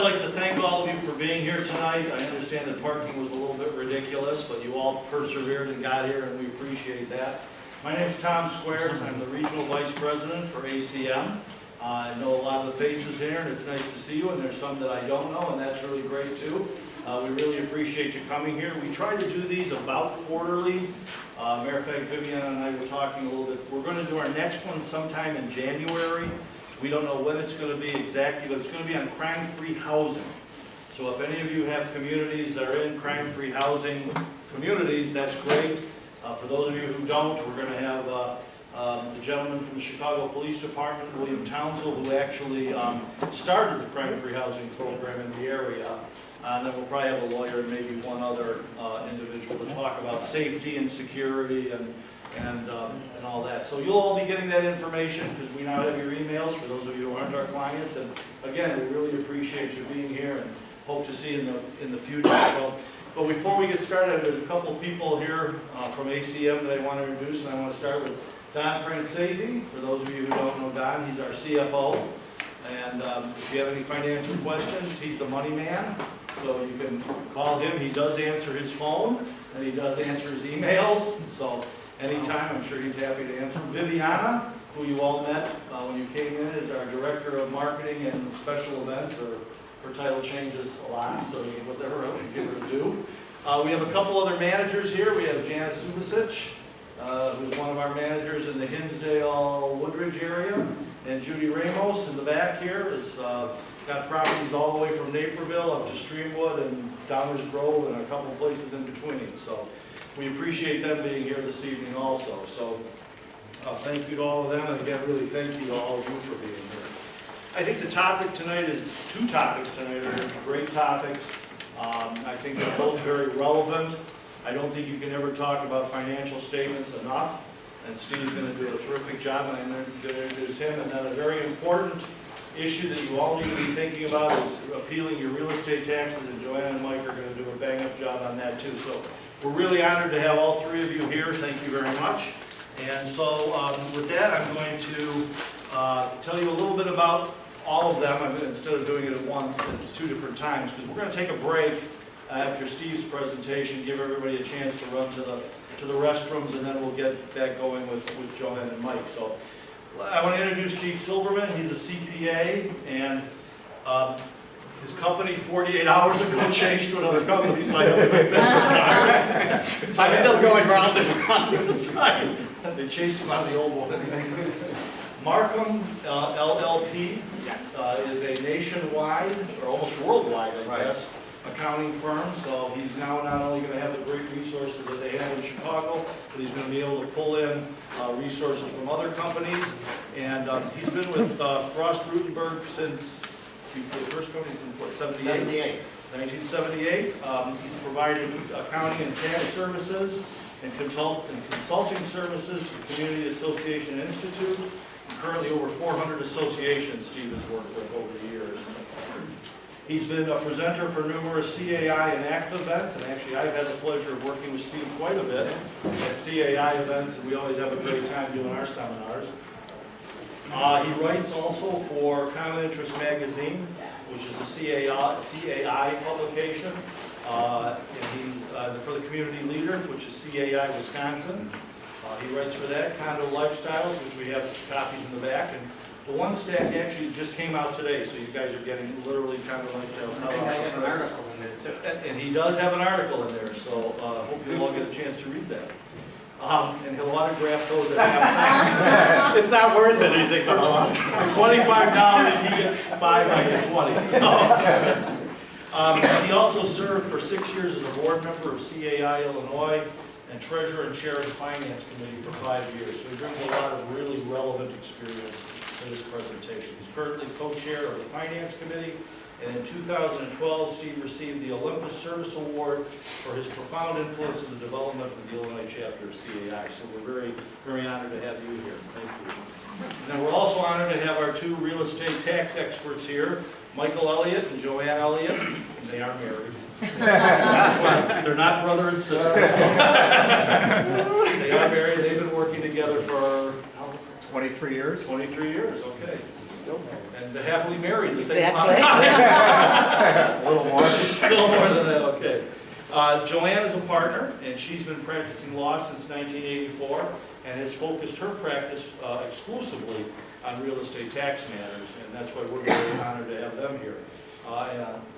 like to thank all of you for being here tonight. I understand that parking was a little bit ridiculous, but you all persevered and got here, and we appreciate that. My name is Tom Squares. I'm the Regional Vice President for ACM. I know a lot of the faces here, and it's nice to see you, and there's some that I don't know, and that's really great too. We really appreciate you coming here. We try to do these about quarterly. Matter of fact, Vivian and I were talking a little bit. We're going to do our next one sometime in January. We don't know when it's going to be exactly, but it's going to be on crime-free housing. So if any of you have communities that are in crime-free housing communities, that's great. For those of you who don't, we're going to have the gentleman from the Chicago Police Department, William Townsend, who actually started the crime-free housing program in the area. And then we'll probably have a lawyer and maybe one other individual to talk about safety and security and all that. So you'll all be getting that information because we now have your emails for those of you who aren't our clients. And again, we really appreciate you being here and hope to see you in the future. So, but before we get started, there's a couple people here from ACM that I want to introduce, and I want to start with Don Francesi. For those of you who don't know Don, he's our CFO. And if you have any financial questions, he's the money man. So you can call him. He does answer his phone, and he does answer his emails. So anytime, I'm sure he's happy to answer. Viviana, who you all met when you came in, is our Director of Marketing and Special Events. Her title changes a lot, so whatever else you give her to do. We have a couple other managers here. We have Janice Subasic, who's one of our managers in the Hinsdale Woodridge area. And Judy Ramos in the back here has got properties all the way from Naperville up to Streamwood and Downers Grove and a couple of places in between. So we appreciate them being here this evening also. So thank you to all of them, and again, really thank you to all of you for being here. I think the topic tonight is, two topics tonight are great topics. I think they're both very relevant. I don't think you can ever talk about financial statements enough. And Steve's going to do a terrific job, and I'm going to introduce him. And then a very important issue that you all need to be thinking about is appealing your real estate taxes, and Joanna and Mike are going to do a bang-up job on that too. So we're really honored to have all three of you here. Thank you very much. And so with that, I'm going to tell you a little bit about all of them. Instead of doing it at once, it's two different times, because we're going to take a break after Steve's presentation, give everybody a chance to run to the restrooms, and then we'll get that going with Joanne and Mike. So I want to introduce Steve Silberman. He's a CPA, and his company 48 hours ago changed to another company, so I have a big business card. I'm still going round and round. That's right. They chased him out of the old one. Markham LLP is a nationwide, or almost worldwide, I guess, accounting firm. So he's now not only going to have the great resources that they have in Chicago, but he's going to be able to pull in resources from other companies. And he's been with Frost Rutenberg since, the first company from what, 78? 1978. He's provided accounting and tax services and consulting services to the Community Association Institute. And currently over 400 associations Steve has worked with over the years. He's been a presenter for numerous CAI and ACT events, and actually I've had the pleasure of working with Steve quite a bit at CAI events, and we always have a great time doing our seminars. He writes also for Common Interest Magazine, which is a CAI publication, and he's for the Community Leader, which is CAI Wisconsin. He writes for that, Condo Lifestyles, which we have copies in the back. And the one stack actually just came out today, so you guys are getting literally Condo Lifestyles. I think I have an article in there too. And he does have an article in there, so hope you'll all get a chance to read that. And he'll autograph those at halftime. It's not worth it, anything for $25, he gets 5, I get 20. So, he also served for 6 years as a board member of CAI Illinois and Treasurer and Chair of the Finance Committee for 5 years. So he brings a lot of really relevant experience to this presentation. He's currently co-chair of the Finance Committee, and in 2012, Steve received the Olympus Service Award for his profound influence in the development of the Illinois chapter of CAI. So we're very, very honored to have you here. Thank you. And we're also honored to have our two real estate tax experts here, Michael Elliott and Joanne Elliott, and they are married. They're not brother and sister. They are married. They've been working together for 23 years. 23 years, okay. And happily married the same amount of Exactly. time. A little more. A little more than that, okay. Joanne is a partner, and she's been practicing law since 1984, and has focused her practice exclusively on real estate tax matters, and that's why we're very honored to have them here,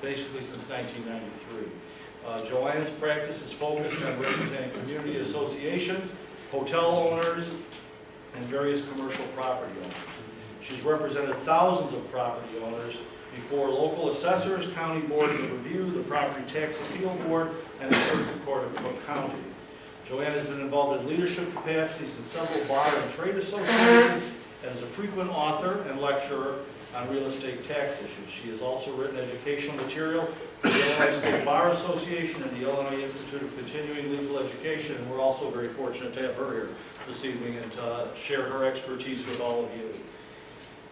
basically since 1993. Joanne's practice is focused on representing community associations, hotel owners, and various commercial property owners. She's represented thousands of property owners before local assessors, county board of review, the property tax appeal board, and the circuit court of Cook County. Joanne has been involved in leadership capacities in several bar and trade associations, and is a frequent author and lecturer on real estate tax issues. She has also written educational material for the Illinois State Bar Association and the Illinois Institute of Continuing Legal Education, and we're also very fortunate to have her here this evening and share her expertise with all of you.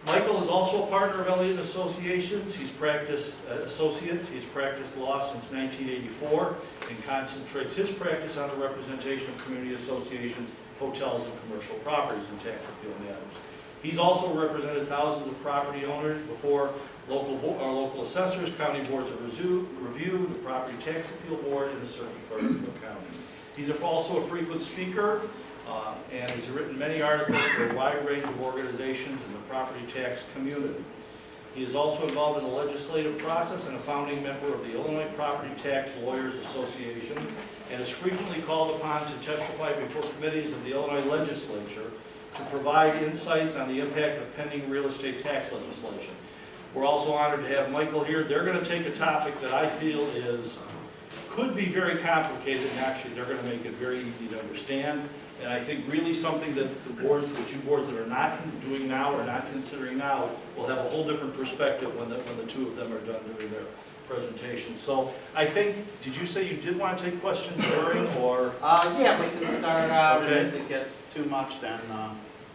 Michael is also a partner of Elliott Associations. He's practiced He's practiced law since 1984 and concentrates his practice on the representation of community associations, hotels, and commercial properties in tax appeal matters. He's also represented thousands of property owners before local assessors, county boards of review, the property tax appeal board, and the circuit court of Cook County. He's also a frequent speaker. And has written many articles for a wide range of organizations in the property tax community. He is also involved in the legislative process and a founding member of the Illinois Property Tax Lawyers Association, and is frequently called upon to testify before committees of the Illinois legislature to provide insights on the impact of pending real estate tax legislation. We're also honored to have Michael here. They're going to take a topic that I feel could be very complicated, and actually they're going to make it very easy to understand. And I think really something that the two boards that are not doing now or not considering now will have a whole different perspective when the two of them are done doing their presentation. So I think, did you say you did want to take questions during, or? Yeah, we can start out, Okay. and if it gets too much, then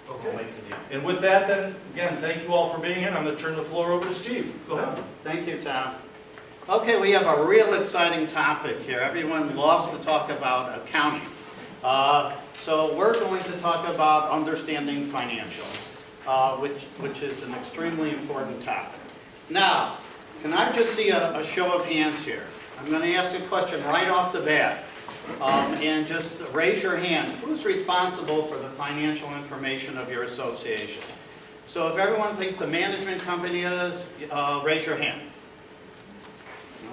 we'll wait to the end. And with that then, again, thank you all for being here. I'm going to turn the floor over to Steve. Go ahead. Thank you, Tom. Okay, we have a real exciting topic here. Everyone loves to talk about accounting. So we're going to talk about understanding financials, which is an extremely important topic. Now, can I just see a show of hands here? I'm going to ask a question right off the bat. And just raise your hand. Who's responsible for the financial information of your association? So if everyone thinks the management company is, raise your hand.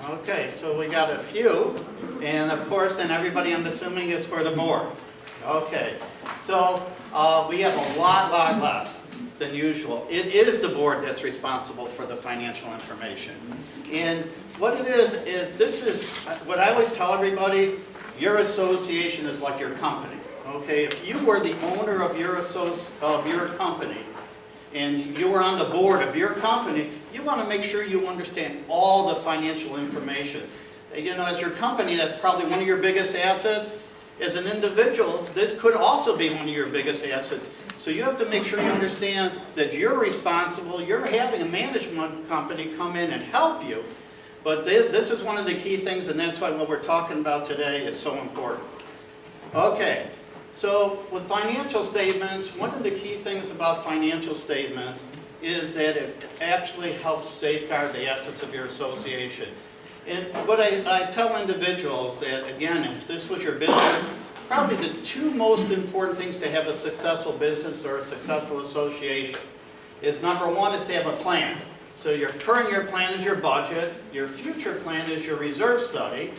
Okay, so we got a few. And of course, then everybody, I'm assuming, is for the board. Okay, so we have a lot less than usual. It is the board that's responsible for the financial information. And what it is this is what I always tell everybody, your association is like your company. Okay, if you were the owner of your company and you were on the board of your company, you want to make sure you understand all the financial information. You know, as your company, that's probably one of your biggest assets. As an individual, this could also be one of your biggest assets. So you have to make sure you understand that you're responsible. You're having a management company come in and help you. But this is one of the key things, and that's why what we're talking about today is so important. Okay, so with financial statements, one of the key things about financial statements is that it actually helps safeguard the assets of your association. And what I tell individuals that, again, if this was your business, probably the two most important things to have a successful business or a successful association is, number one, is to have a plan. So your current year plan is your budget, your future plan is your reserve study,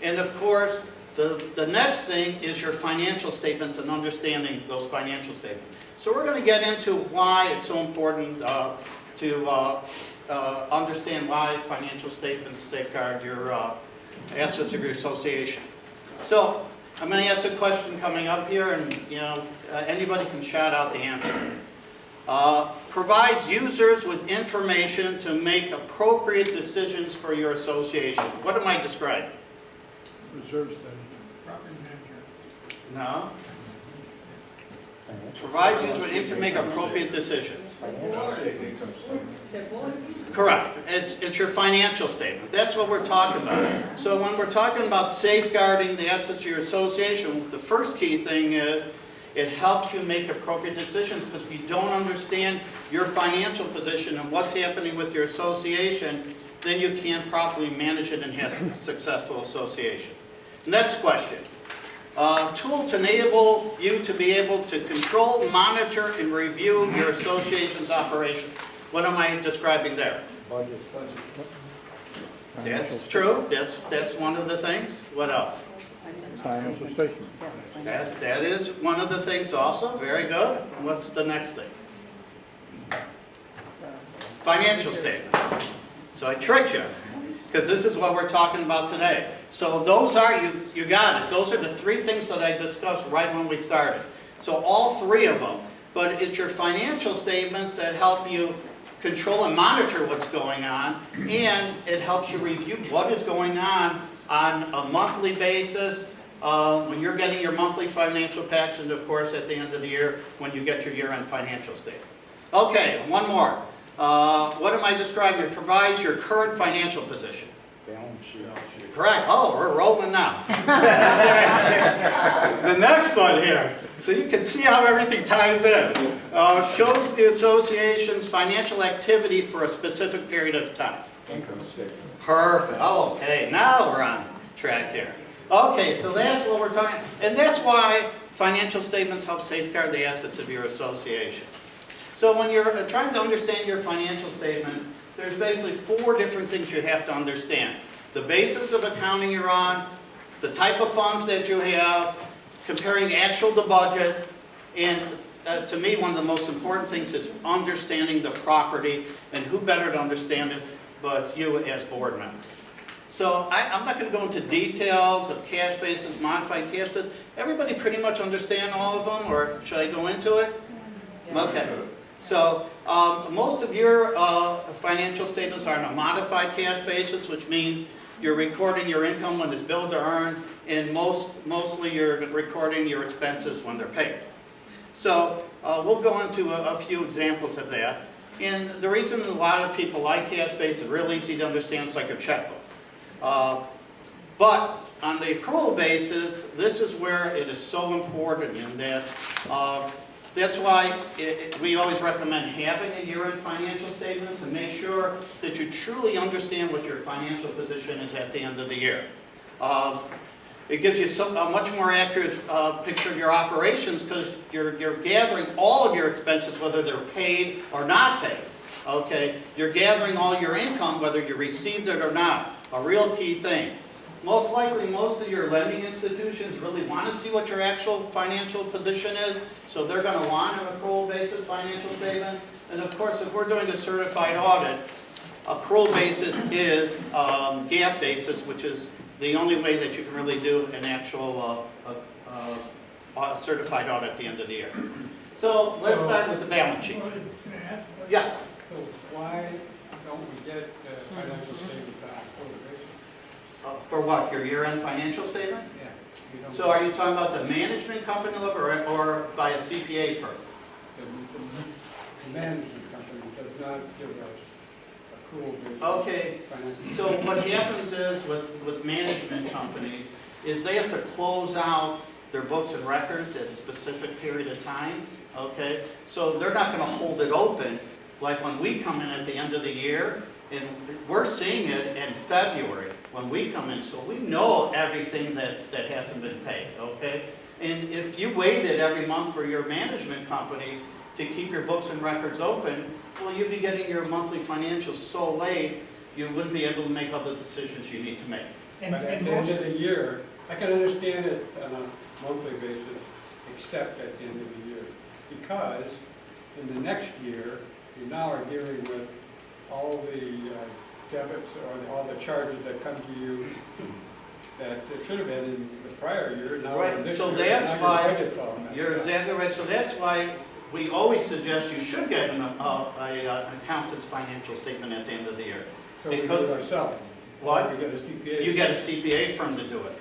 and of course, the next thing is your financial statements and understanding those financial statements. So we're going to get into why it's so important to understand why financial statements safeguard your assets of your association. So I'm going to ask a question coming up here, and anybody can shout out the answer. Provides users with information to make appropriate decisions for your association. What am I describing? Reserve study. Property manager. No. Provides users with information to make appropriate decisions. Correct. It's your financial statement. That's what we're talking about. So when we're talking about safeguarding the assets of your association, the first key thing is It helps you make appropriate decisions, because if you don't understand your financial position and what's happening with your association, then you can't properly manage it and have a successful association. Next question. Tool to enable you to be able to control, monitor, and review your association's operation. What am I describing there? Budget. That's true. That's one of the things. What else? Financial statement. That is one of the things also. Very good. What's the next thing? Financial statements. So I tricked you, because this is what we're talking about today. So those are, you got it. Those are the three things that I discussed right when we started. So all three of them. But it's your financial statements that help you control and monitor what's going on, and it helps you review what is going on a monthly basis, when you're getting your monthly financial packs, and of course at the end of the year when you get your year-end financial statement. Okay, one more. What am I describing? It provides your current financial position. Balance sheet. Correct. Oh, we're rolling now. The next one here. So you can see how everything ties in. Shows the association's financial activity for a specific period of time. Income statement. Perfect. Oh, okay, now we're on track here. Okay, so that's what we're talking, and that's why financial statements help safeguard the assets of your association. So when you're trying to understand your financial statement, there's basically 4 different things you have to understand. The basis of accounting you're on, the type of funds that you have, comparing actual to budget, and to me, one of the most important things is understanding the property, and who better to understand it but you as board members. So I'm not going to go into details of cash basis, modified cash basis. Everybody pretty much understand all of them, or should I go into it? Okay. So most of your financial statements are on a modified cash basis, which means you're recording your income when it's billed to earn, and mostly you're recording your expenses when they're paid. So we'll go into a few examples of that. And the reason a lot of people like cash basis is real easy to understand. It's like a checkbook. But on the accrual basis, this is where it is so important in that that's why we always recommend having a year-end financial statement to make sure that you truly understand what your financial position is at the end of the year. It gives you a much more accurate picture of your operations, because you're gathering all of your expenses, whether they're paid or not paid. Okay, you're gathering all your income, whether you received it or not. A real key thing. Most likely, most of your lending institutions really want to see what your actual financial position is, so they're going to want an accrual basis financial statement. And of course, if we're doing a certified audit, accrual basis is GAAP basis, which is the only way that you can really do an actual certified audit at the end of the year. So let's start with the balance sheet. Can I ask? Yes. So why don't we get financial statement on a quarterly basis? For what? Your year-end financial statement? Yeah. we don't So are you talking about the management company level or by a CPA firm? The management company does not give us accrual basis. Okay, financial so what happens is with management companies is they have to close out their books and records at a specific period of time, okay? So they're not gonna hold it open like when we come in at the end of the year, and we're seeing it in February when we come in, so we know everything that hasn't been paid, okay? And if you waited every month for your management companies to keep your books and records open, well, you'd be getting your monthly financials so late, you wouldn't be able to make all the decisions you need to make. But at the end of the year, I can understand it on a monthly basis, except at the end of the year. Because in the next year, you now are dealing with all the debits or all the charges that come to you that it should have been in the prior year, now Right, in this so year, that's now your why budget's all messed You're up. exactly right. So that's why we always suggest you should get an accountant's financial statement at the end of the year. So we do because- it ourselves. What? We get a CPA. You get a CPA firm to do it.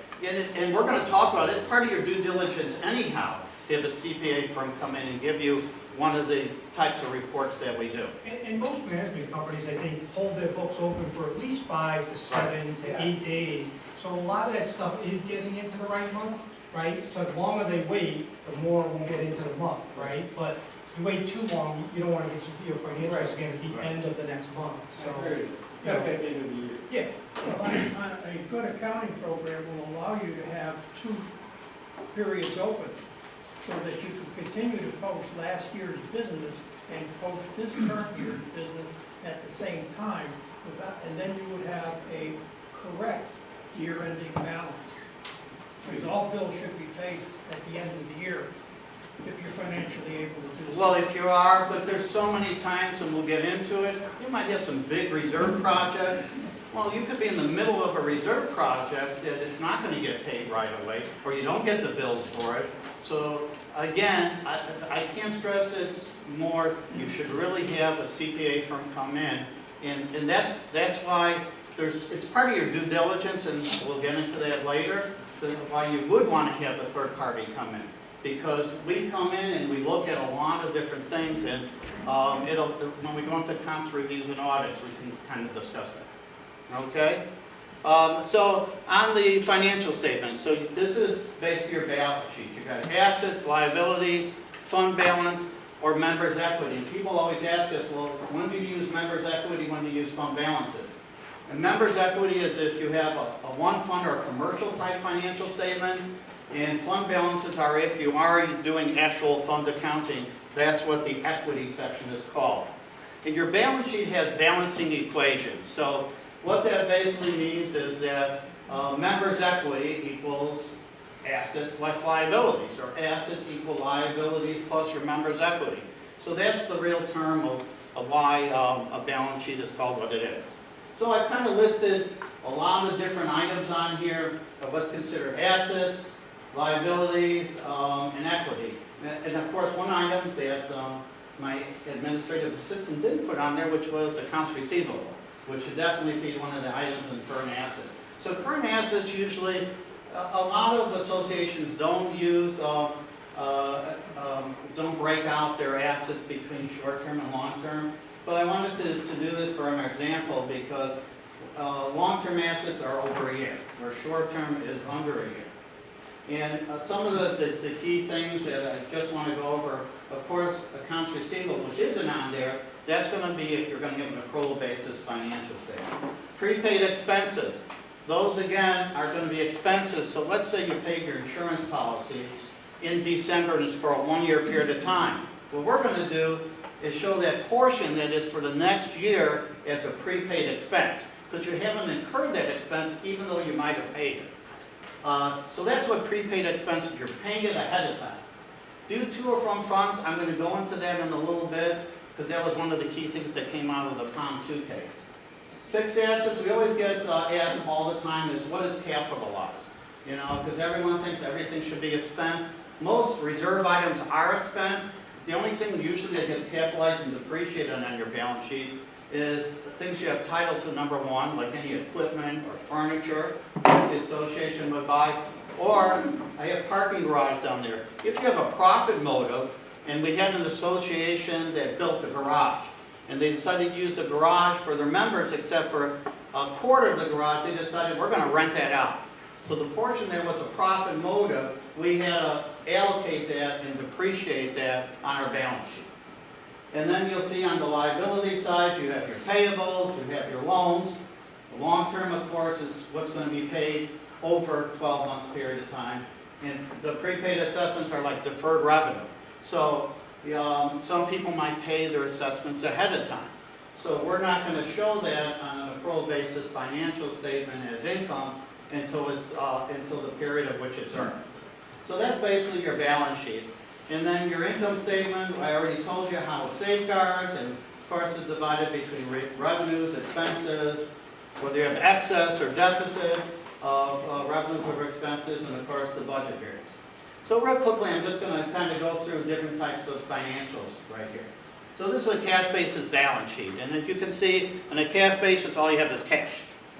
And we're going to talk about it. It's part of your due diligence anyhow, to have a CPA firm come in and give you one of the types of reports that we do. And most management companies, I think, hold their books open for at least 5 to 7 to 8 days. So a lot of that stuff is getting into the right month. right? So the longer they wait, the more we'll get into the month, right? But if you wait too long, you don't want to get your financials again at the end of the next month, I so. agree. Except at the end of the year. Yeah, Well, a good accounting program will allow you to have 2 periods open so that you can continue to post last year's business and post this current year's business at the same time, and then you would have a correct year-ending balance. Because all bills should be paid at the end of the year if you're financially able to do so. Well, if you are, but there's so many times, and we'll get into it, you might have some big reserve projects. Well, you could be in the middle of a reserve project that it's not going to get paid right away, or you don't get the bills for it. So again, I can't stress it more, you should really have a CPA firm come in. And that's why it's part of your due diligence, and we'll get into that later, why you would want to have the third party come in. Because we come in and we look at a lot of different things, and when we go into comps reviews and audits, we can kind of discuss that. Okay? So on the financial statement, so this is basically your balance sheet. You've got assets, liabilities, fund balance, or members' equity. And people always ask us, well, when do you use members' equity, when do you use fund balances? And members' equity is if you have a one fund or a commercial type financial statement, and fund balances are if you are doing actual fund accounting. That's what the equity section is called. And your balance sheet has balancing equations. So what that basically means is that members' equity equals assets less liabilities, or assets equal liabilities plus your members' equity. So that's the real term of why a balance sheet is called what it is. So I've kind of listed a lot of different items on here of what's considered assets, liabilities, and equity. And of course, one item that my administrative assistant didn't put on there, which was accounts receivable, which should definitely be one of the items in current assets. So current assets usually, a lot of associations don't use, don't break out their assets between short-term and long-term. But I wanted to do this for an example because long-term assets are over a year, where short-term is under a year. And some of the key things that I just want to go over, of course, accounts receivable, which isn't on there, that's going to be if you're going to give an accrual basis financial statement. Prepaid expenses, those again are going to be expenses. So let's say you paid your insurance policy in December and it's for a 1-year period of time. What we're going to do is show that portion that is for the next year as a prepaid expense, because you haven't incurred that expense even though you might have paid it. So that's what prepaid expenses, you're paying it ahead of time. Due to or from funds, I'm going to go into that in a little bit, because that was one of the key things that came out of the POM 2 case. Fixed assets, we always get asked all the time is what is capitalized? You know, because everyone thinks everything should be expense. Most reserve items are expense. The only thing usually that gets capitalized and depreciated on your balance sheet is things you have title to, number one, like any equipment or furniture that the association would buy. Or I have parking garage down there. If you have a profit motive, and we had an association that built a garage, and they decided to use the garage for their members, except for a quarter of the garage, they decided we're going to rent that out. So the portion that was a profit motive, we had to allocate that and depreciate that on our balance sheet. And then you'll see on the liability side, you have your payables, you have your loans. The long term, of course, is what's going to be paid over 12 months period of time. And the prepaid assessments are like deferred revenue. So some people might pay their assessments ahead of time. So we're not going to show that on an accrual basis financial statement as income until the period of which it's earned. So that's basically your balance sheet. And then your income statement, I already told you how it safeguards, and of course it's divided between revenues, expenses, whether you have excess or deficit of revenues over expenses, and of course the budget variance. So real quickly, I'm just going to kind of go through different types of financials right here. So this is a cash basis balance sheet, and as you can see, in a cash basis, all you have is cash.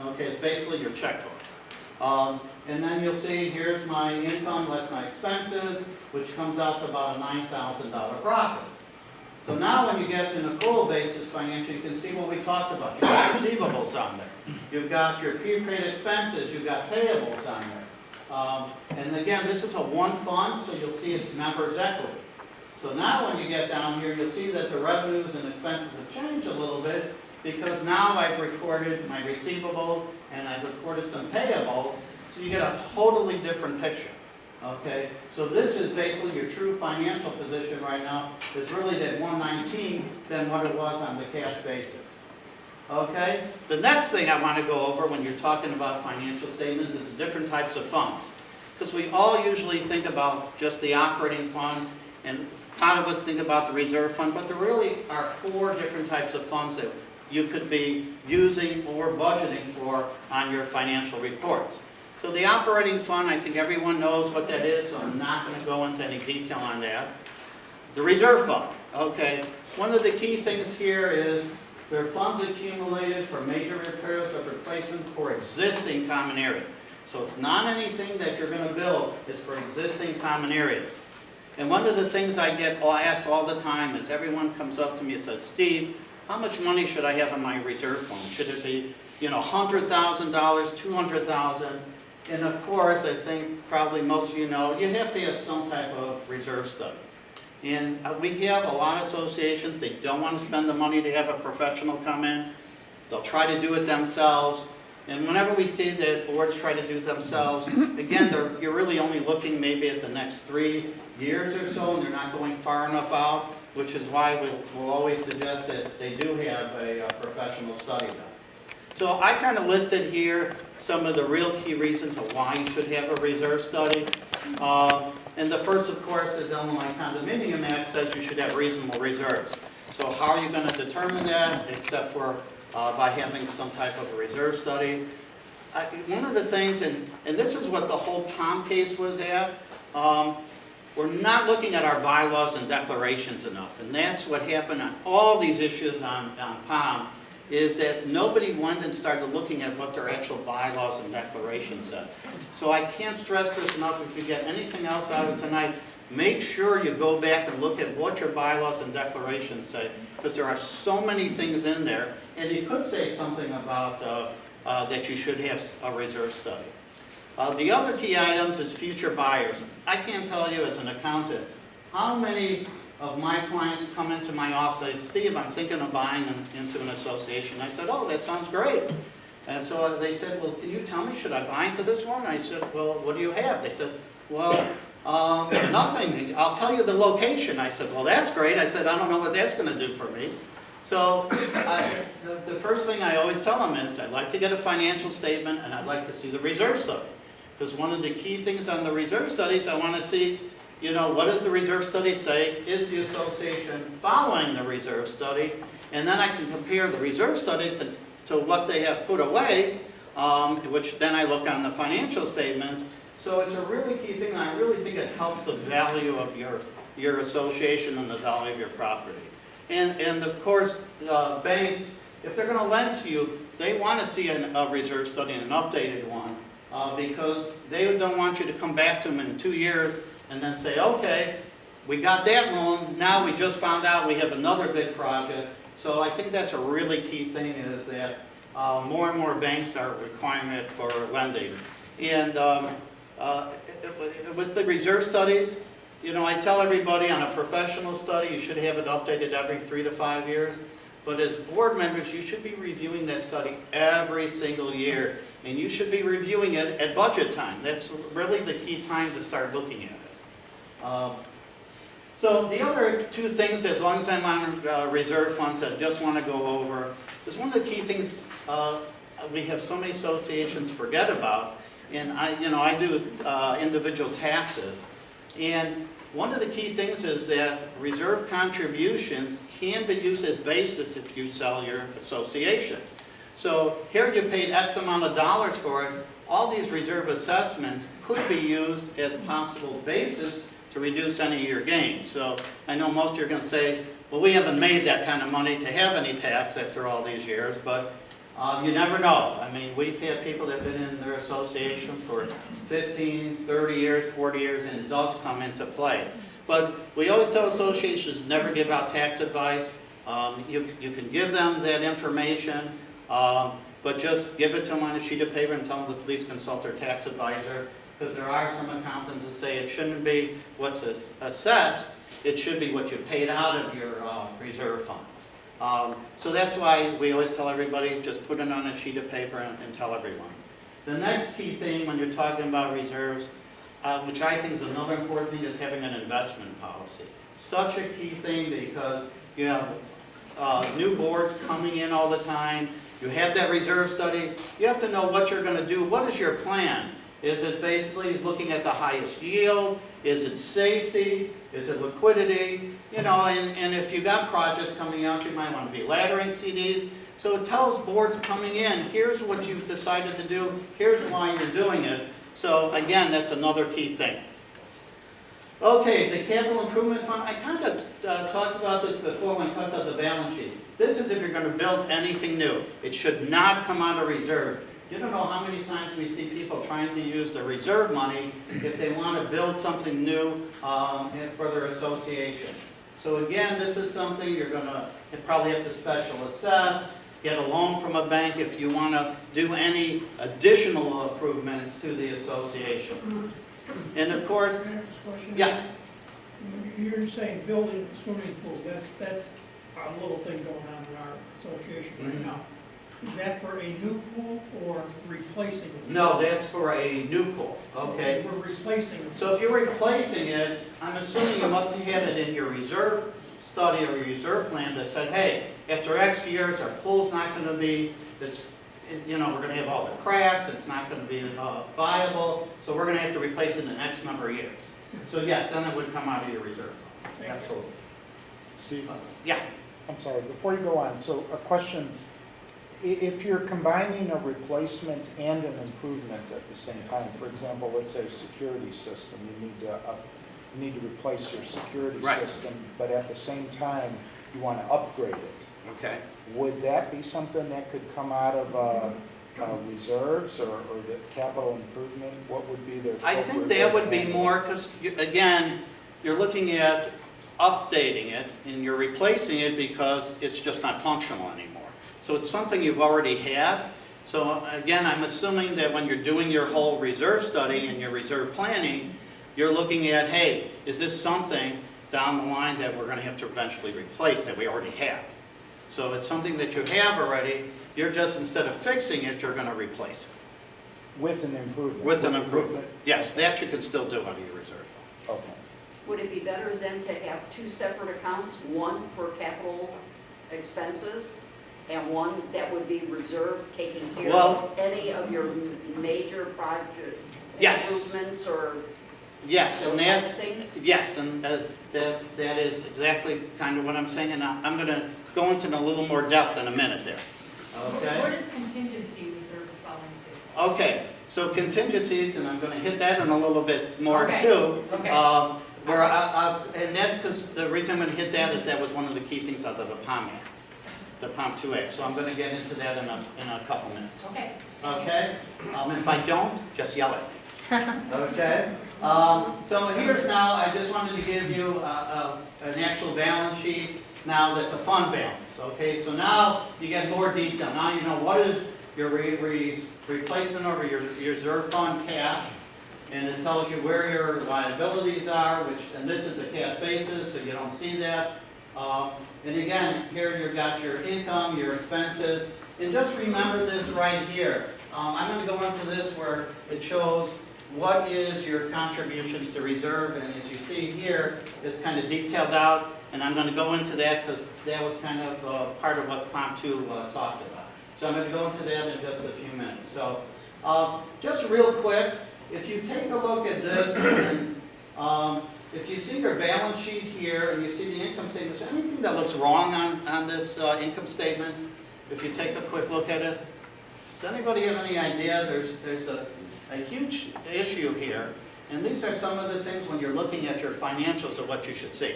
Okay, it's basically your checkbook. And then you'll see here's my income less my expenses, which comes out to about a $9,000 profit. So now when you get to an accrual basis financial, you can see what we talked about. You've got receivables on there. You've got your prepaid expenses. You've got payables on there. And again, this is a one fund, so you'll see it's members' equity. So now when you get down here, you'll see that the revenues and expenses have changed a little bit because now I've recorded my receivables and I've recorded some payables, so you get a totally different picture. Okay, so this is basically your true financial position right now, is really that 119 than what it was on the cash basis. Okay, the next thing I want to go over when you're talking about financial statements is the different types of funds. Because we all usually think about just the operating fund, and a lot of us think about the reserve fund, but there really are 4 different types of funds that you could be using or budgeting for on your financial reports. So the operating fund, I think everyone knows what that is, so I'm not going to go into any detail on that. The reserve fund, okay. One of the key things here is there are funds accumulated for major repairs or replacement for existing common areas. So it's not anything that you're going to build, it's for existing common areas. And one of the things I get asked all the time is everyone comes up to me and says, Steve, how much money should I have in my reserve fund? Should it be, $100,000, $200,000? And of course, I think probably most of you know, you have to have some type of reserve study. And we have a lot of associations, they don't want to spend the money to have a professional come in. They'll try to do it themselves. And whenever we see that boards try to do it themselves, again, you're really only looking maybe at the next 3 years or so, and they're not going far enough out, which is why we'll always suggest that they do have a professional study done. So I kind of listed here some of the real key reasons of why you should have a reserve study. And the first, of course, the Illinois Condominium Act says you should have reasonable reserves. So how are you going to determine that, except for by having some type of a reserve study? One of the things, and this is what the whole POM case was at, we're not looking at our bylaws and declarations enough. And that's what happened on all these issues on POM, is that nobody went and started looking at what their actual bylaws and declarations said. So I can't stress this enough. If you get anything else out of tonight, make sure you go back and look at what your bylaws and declarations say, because there are so many things in there, and it could say something about that you should have a reserve study. The other key items is future buyers. I can't tell you as an accountant how many of my clients come into my office and say, Steve, I'm thinking of buying into an association. I said, oh, that sounds great. And so they said, well, can you tell me, should I buy into this one? I said, well, what do you have? They said, well, nothing. I'll tell you the location. I said, well, that's great. I said, I don't know what that's going to do for me. So the first thing I always tell them is I'd like to get a financial statement and I'd like to see the reserve study. Because one of the key things on the reserve studies, I want to see, what does the reserve study say? Is the association following the reserve study? And then I can compare the reserve study to what they have put away, which then I look on the financial statements. So it's a really key thing, and I really think it helps the value of your association and the value of your property. And of course, banks, if they're going to lend to you, they want to see a reserve study and an updated one, because they don't want you to come back to them in 2 years and then say, okay, we got that loan, now we just found out we have another big project. So I think that's a really key thing, is that more and more banks are requiring it for lending. And with the reserve studies, I tell everybody on a professional study, you should have it updated every 3 to 5 years. But as board members, you should be reviewing that study every single year. And you should be reviewing it at budget time. That's really the key time to start looking at it. So the other 2 things, as long as I'm on reserve funds, that I just want to go over, is one of the key things we have so many associations forget about. And I do individual taxes. And one of the key things is that reserve contributions can be used as basis if you sell your association. So here you paid X amount of dollars for it. All these reserve assessments could be used as possible basis to reduce any of your gains. So I know most of you are going to say, well, we haven't made that kind of money to have any tax after all these years, but you never know. I mean, we've had people that have been in their association for 15, 30 years, 40 years, and it does come into play. But we always tell associations never give out tax advice. You can give them that information, but just give it to them on a sheet of paper and tell them to please consult their tax advisor. because there are some accountants that say it shouldn't be what's assessed, it should be what you paid out of your reserve fund. So that's why we always tell everybody, just put it on a sheet of paper and tell everyone. The next key thing when you're talking about reserves, which I think is another important thing, is having an investment policy. Such a key thing because you have new boards coming in all the time. You have that reserve study. You have to know what you're going to do. What is your plan? Is it basically looking at the highest yield? Is it safety? Is it liquidity? You know, and if you got projects coming out, you might want to be laddering CDs. So it tells boards coming in, here's what you've decided to do, here's why you're doing it. So again, that's another key thing. Okay, the capital improvement fund, I kind of talked about this before when I talked about the balance sheet. This is if you're going to build anything new. It should not come out of reserve. You don't know how many times we see people trying to use the reserve money if they want to build something new for their association. So again, this is something you're going to probably have to special assess, get a loan from a bank if you want to do any additional improvements to the association. And of course, Can I ask a question? yes, You're saying building a swimming pool, that's a little thing going on in our association right Mhm. now. Is that for a new pool or replacing it? no, that's for a new pool, okay? We're replacing it. So if you're replacing it, I'm assuming you must have had it in your reserve study or your reserve plan that said, hey, after X years, our pool's not going to be, we're going to have all the cracks, it's not going to be viable, so we're going to have to replace it in X number of years. So yes, then it would come out of your reserve fund. Absolutely. Steve, Yeah. I'm sorry, before you go on, so a question. If you're combining a replacement and an improvement at the same time, for example, let's say security system, you need to replace your security Right. system, but at the same time, you want to upgrade it. Okay. Would that be something that could come out of reserves or the capital improvement? What would be the? I think that would be more, because again, you're looking at updating it and you're replacing it because it's just not functional anymore. So it's something you've already had. So again, I'm assuming that when you're doing your whole reserve study and your reserve planning, you're looking at, hey, is this something down the line that we're going to have to eventually replace that we already have? So it's something that you have already. You're just, instead of fixing it, you're going to replace it. With an improvement? With an improvement. Yes, that you can still do out of your reserve fund. Okay. Would it be better then to have two separate accounts, one for capital expenses and one that would be reserved, taking care Well- of any of your major project Yes. improvements or Yes, and those that, types of things? yes, and that is exactly kind of what I'm saying, and I'm going to go into a little more depth in a minute there. Where Okay? does contingency reserves fall into? Okay, so contingencies, and I'm going to hit that in a little bit more Okay, too. okay. And that, because the reason I'm going to hit that is that was one of the key things out of the POM Act, the POM 2A. So I'm going to get into that in a couple minutes. Okay. Okay? And if I don't, just yell at me. Okay? So here's now, I just wanted to give you an actual balance sheet now that's a fund balance. Okay? So now you get more detail. Now you know what is your replacement over your reserve fund cash, and it tells you where your liabilities are, and this is a cash basis, so you don't see that. And again, here you've got your income, your expenses, and just remember this right here. I'm going to go into this where it shows what is your contributions to reserve, and as you see here, it's kind of detailed out, and I'm going to go into that because that was kind of part of what POM 2 talked about. So I'm going to go into that in just a few minutes. So just real quick, if you take a look at this, and if you see your balance sheet here and you see the income statement, is there anything that looks wrong on this income statement? If you take a quick look at it, does anybody have any idea? There's a huge issue here, and these are some of the things when you're looking at your financials of what you should see.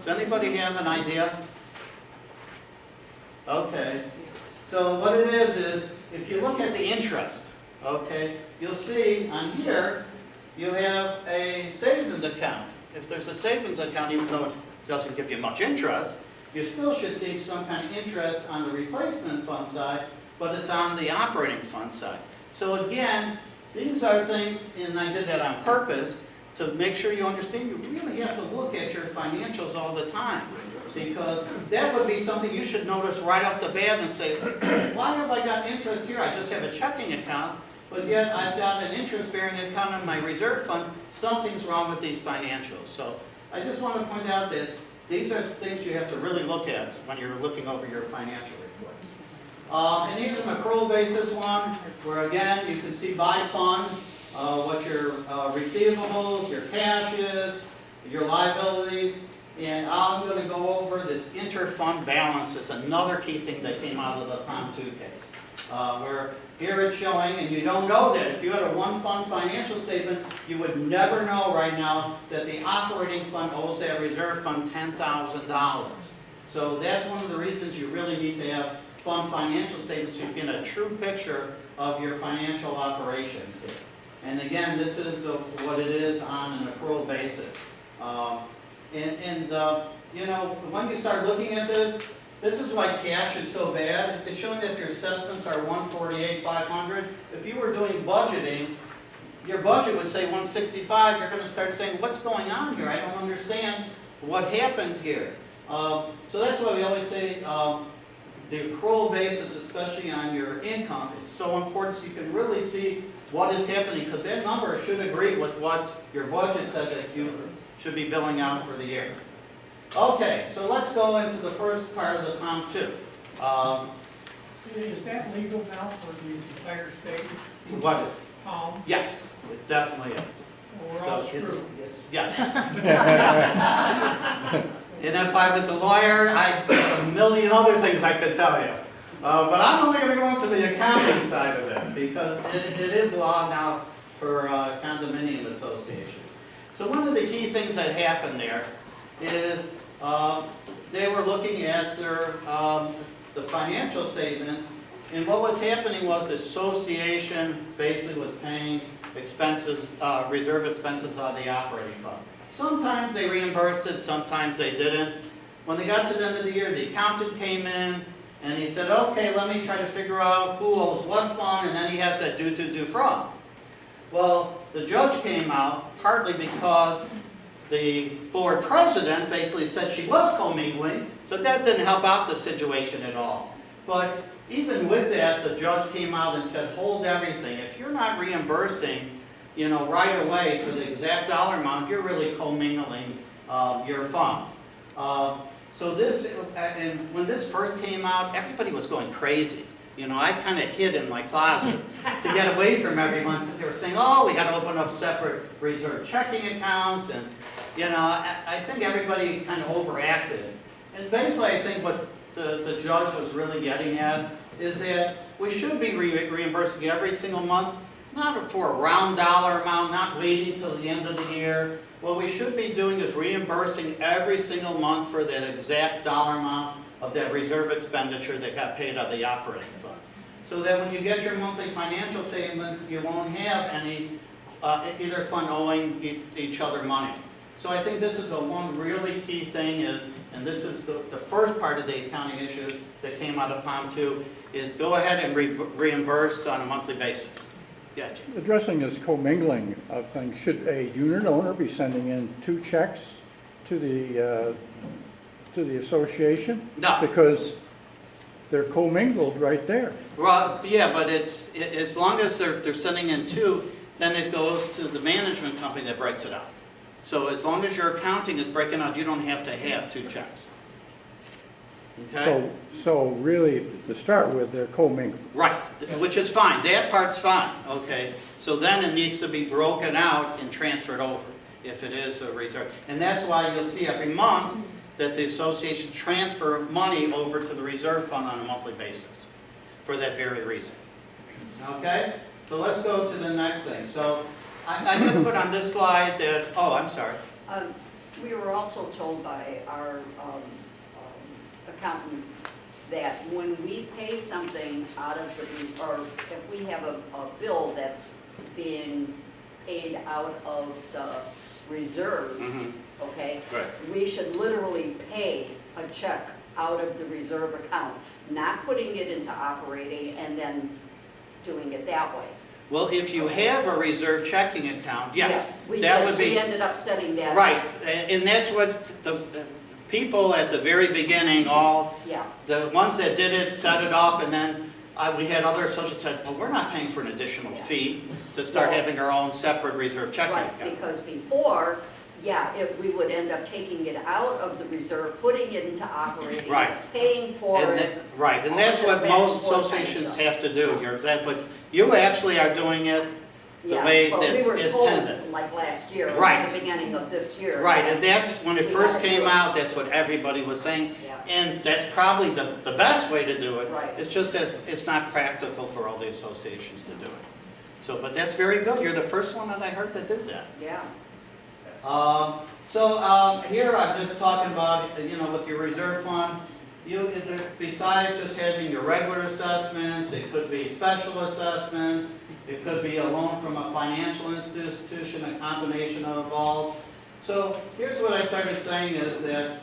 Does anybody have an idea? Okay. So what it is if you look at the interest, okay, you'll see on here you have a savings account. If there's a savings account, even though it doesn't give you much interest, you still should see some kind of interest on the replacement fund side, but it's on the operating fund side. So again, These are things, and I did that on purpose, to make sure you understand you really have to look at your financials all the time. Because that would be something you should notice right off the bat and say, why have I got interest here? I just have a checking account, but yet I've got an interest-bearing account in my reserve fund. Something's wrong with these financials. So I just want to point out that these are things you have to really look at when you're looking over your financial reports. And here's an accrual basis one, where again, you can see by fund, what your receivables, your cash is, your liabilities. And I'm going to go over this inter-fund balance. Is another key thing that came out of the POM 2 case. Where here it's showing, and you don't know that. If you had a one-fund financial statement, you would never know right now that the operating fund owes that reserve fund $10,000. So that's one of the reasons you really need to have fund financial statements so you get a true picture of your financial operations here. And again, this is what it is on an accrual basis. You know, when you start looking at this is why cash is so bad. It's showing that your assessments are $148,500. If you were doing budgeting, your budget would say $165. You're going to start saying, what's going on here? I don't understand what happened here. So that's why we always say the accrual basis, especially on your income, is so important so you can really see what is happening, because that number should agree with what your budget says that you should be billing out for the year. Okay, so let's go into the first part of the POM 2. Is that legal now for the entire state? What is? POM? Yes, it definitely is. Well, we're all So screwed. yes. And if I was a lawyer, there's a million other things I could tell you. But I'm only going to go into the accounting side of this, because it is law now for condominium associations. So one of the key things that happened there is they were looking at their the financial statements, and what was happening was the association basically was paying expenses, reserve expenses on the operating fund. Sometimes they reimbursed it, sometimes they didn't. When they got to the end of the year, the accountant came in and he said, okay, let me try to figure out who owes what fund, and then he has that due to, due from. Well, the judge came out partly because the board president basically said she was commingling, so that didn't help out the situation at all. But even with that, the judge came out and said, hold everything. If you're not reimbursing, you know, right away for the exact dollar amount, you're really commingling your funds. So this, and when this first came out, everybody was going crazy. You know, I kind of hid in my closet to get away from everyone, because they were saying, oh, we got to open up separate reserve checking accounts, and you know, I think everybody kind of overacted. And basically, I think what the judge was really getting at is that we should be reimbursing every single month, not for a round dollar amount, not waiting till the end of the year. What we should be doing is reimbursing every single month for that exact dollar amount of that reserve expenditure that got paid out of the operating fund. So that when you get your monthly financial statements, you won't have any, either fund owing each other money. So I think this is a one really key thing is, and this is the first part of the accounting issue that came out of POM 2, is go ahead and reimburse on a monthly basis. Yeah, Jim. Addressing this commingling of things, should a unit owner be sending in 2 checks to the association? No. Because they're commingled right there. Well, yeah, but it's as long as they're sending in 2, then it goes to the management company that breaks it out. So as long as your accounting is breaking out, you don't have to have 2 checks. Okay? So really, to start with, they're commingled. Right, which is fine. That part's fine, okay? So then it needs to be broken out and transferred over if it is a reserve. And that's why you'll see every month that the association transfer money over to the reserve fund on a monthly basis for that very reason. Okay? So let's go to the next thing. So I just put on this slide that, oh, I'm sorry. We were also told by our accountant that when we pay something out of the, or if we have a bill that's being paid out of the reserves, okay? Right. We should literally pay a check out of the reserve account, not putting it into operating and then doing it that way. Well, if you have a reserve checking account, yes, We that would we be, ended up setting that. right. And that's what the people at the very beginning, Yeah, the ones that did it, set it up, and then we had other associates said, well, we're not paying for an additional fee to start Well, having our own separate reserve checking right, account. because before, we would end up taking it out of the reserve, putting it into operating. Right. Paying for And it. right, and that's what most associations have to do, you're exactly, but you actually are doing it the Yeah, way but that we were it's told, intended. like last year, Right. at the beginning of this year. Right, and that's, when it We first gotta do came it. out, that's what everybody was saying. Yeah. And that's probably the best way to do it. Right. It's just that it's not practical for all the associations to do it. So, but that's very good. You're the first one that I heard that did that. Yeah, Here I'm just talking about, with your reserve fund, besides just having your regular assessments, it could be special assessments, it could be a loan from a financial institution, a combination of all. So here's what I started saying is that,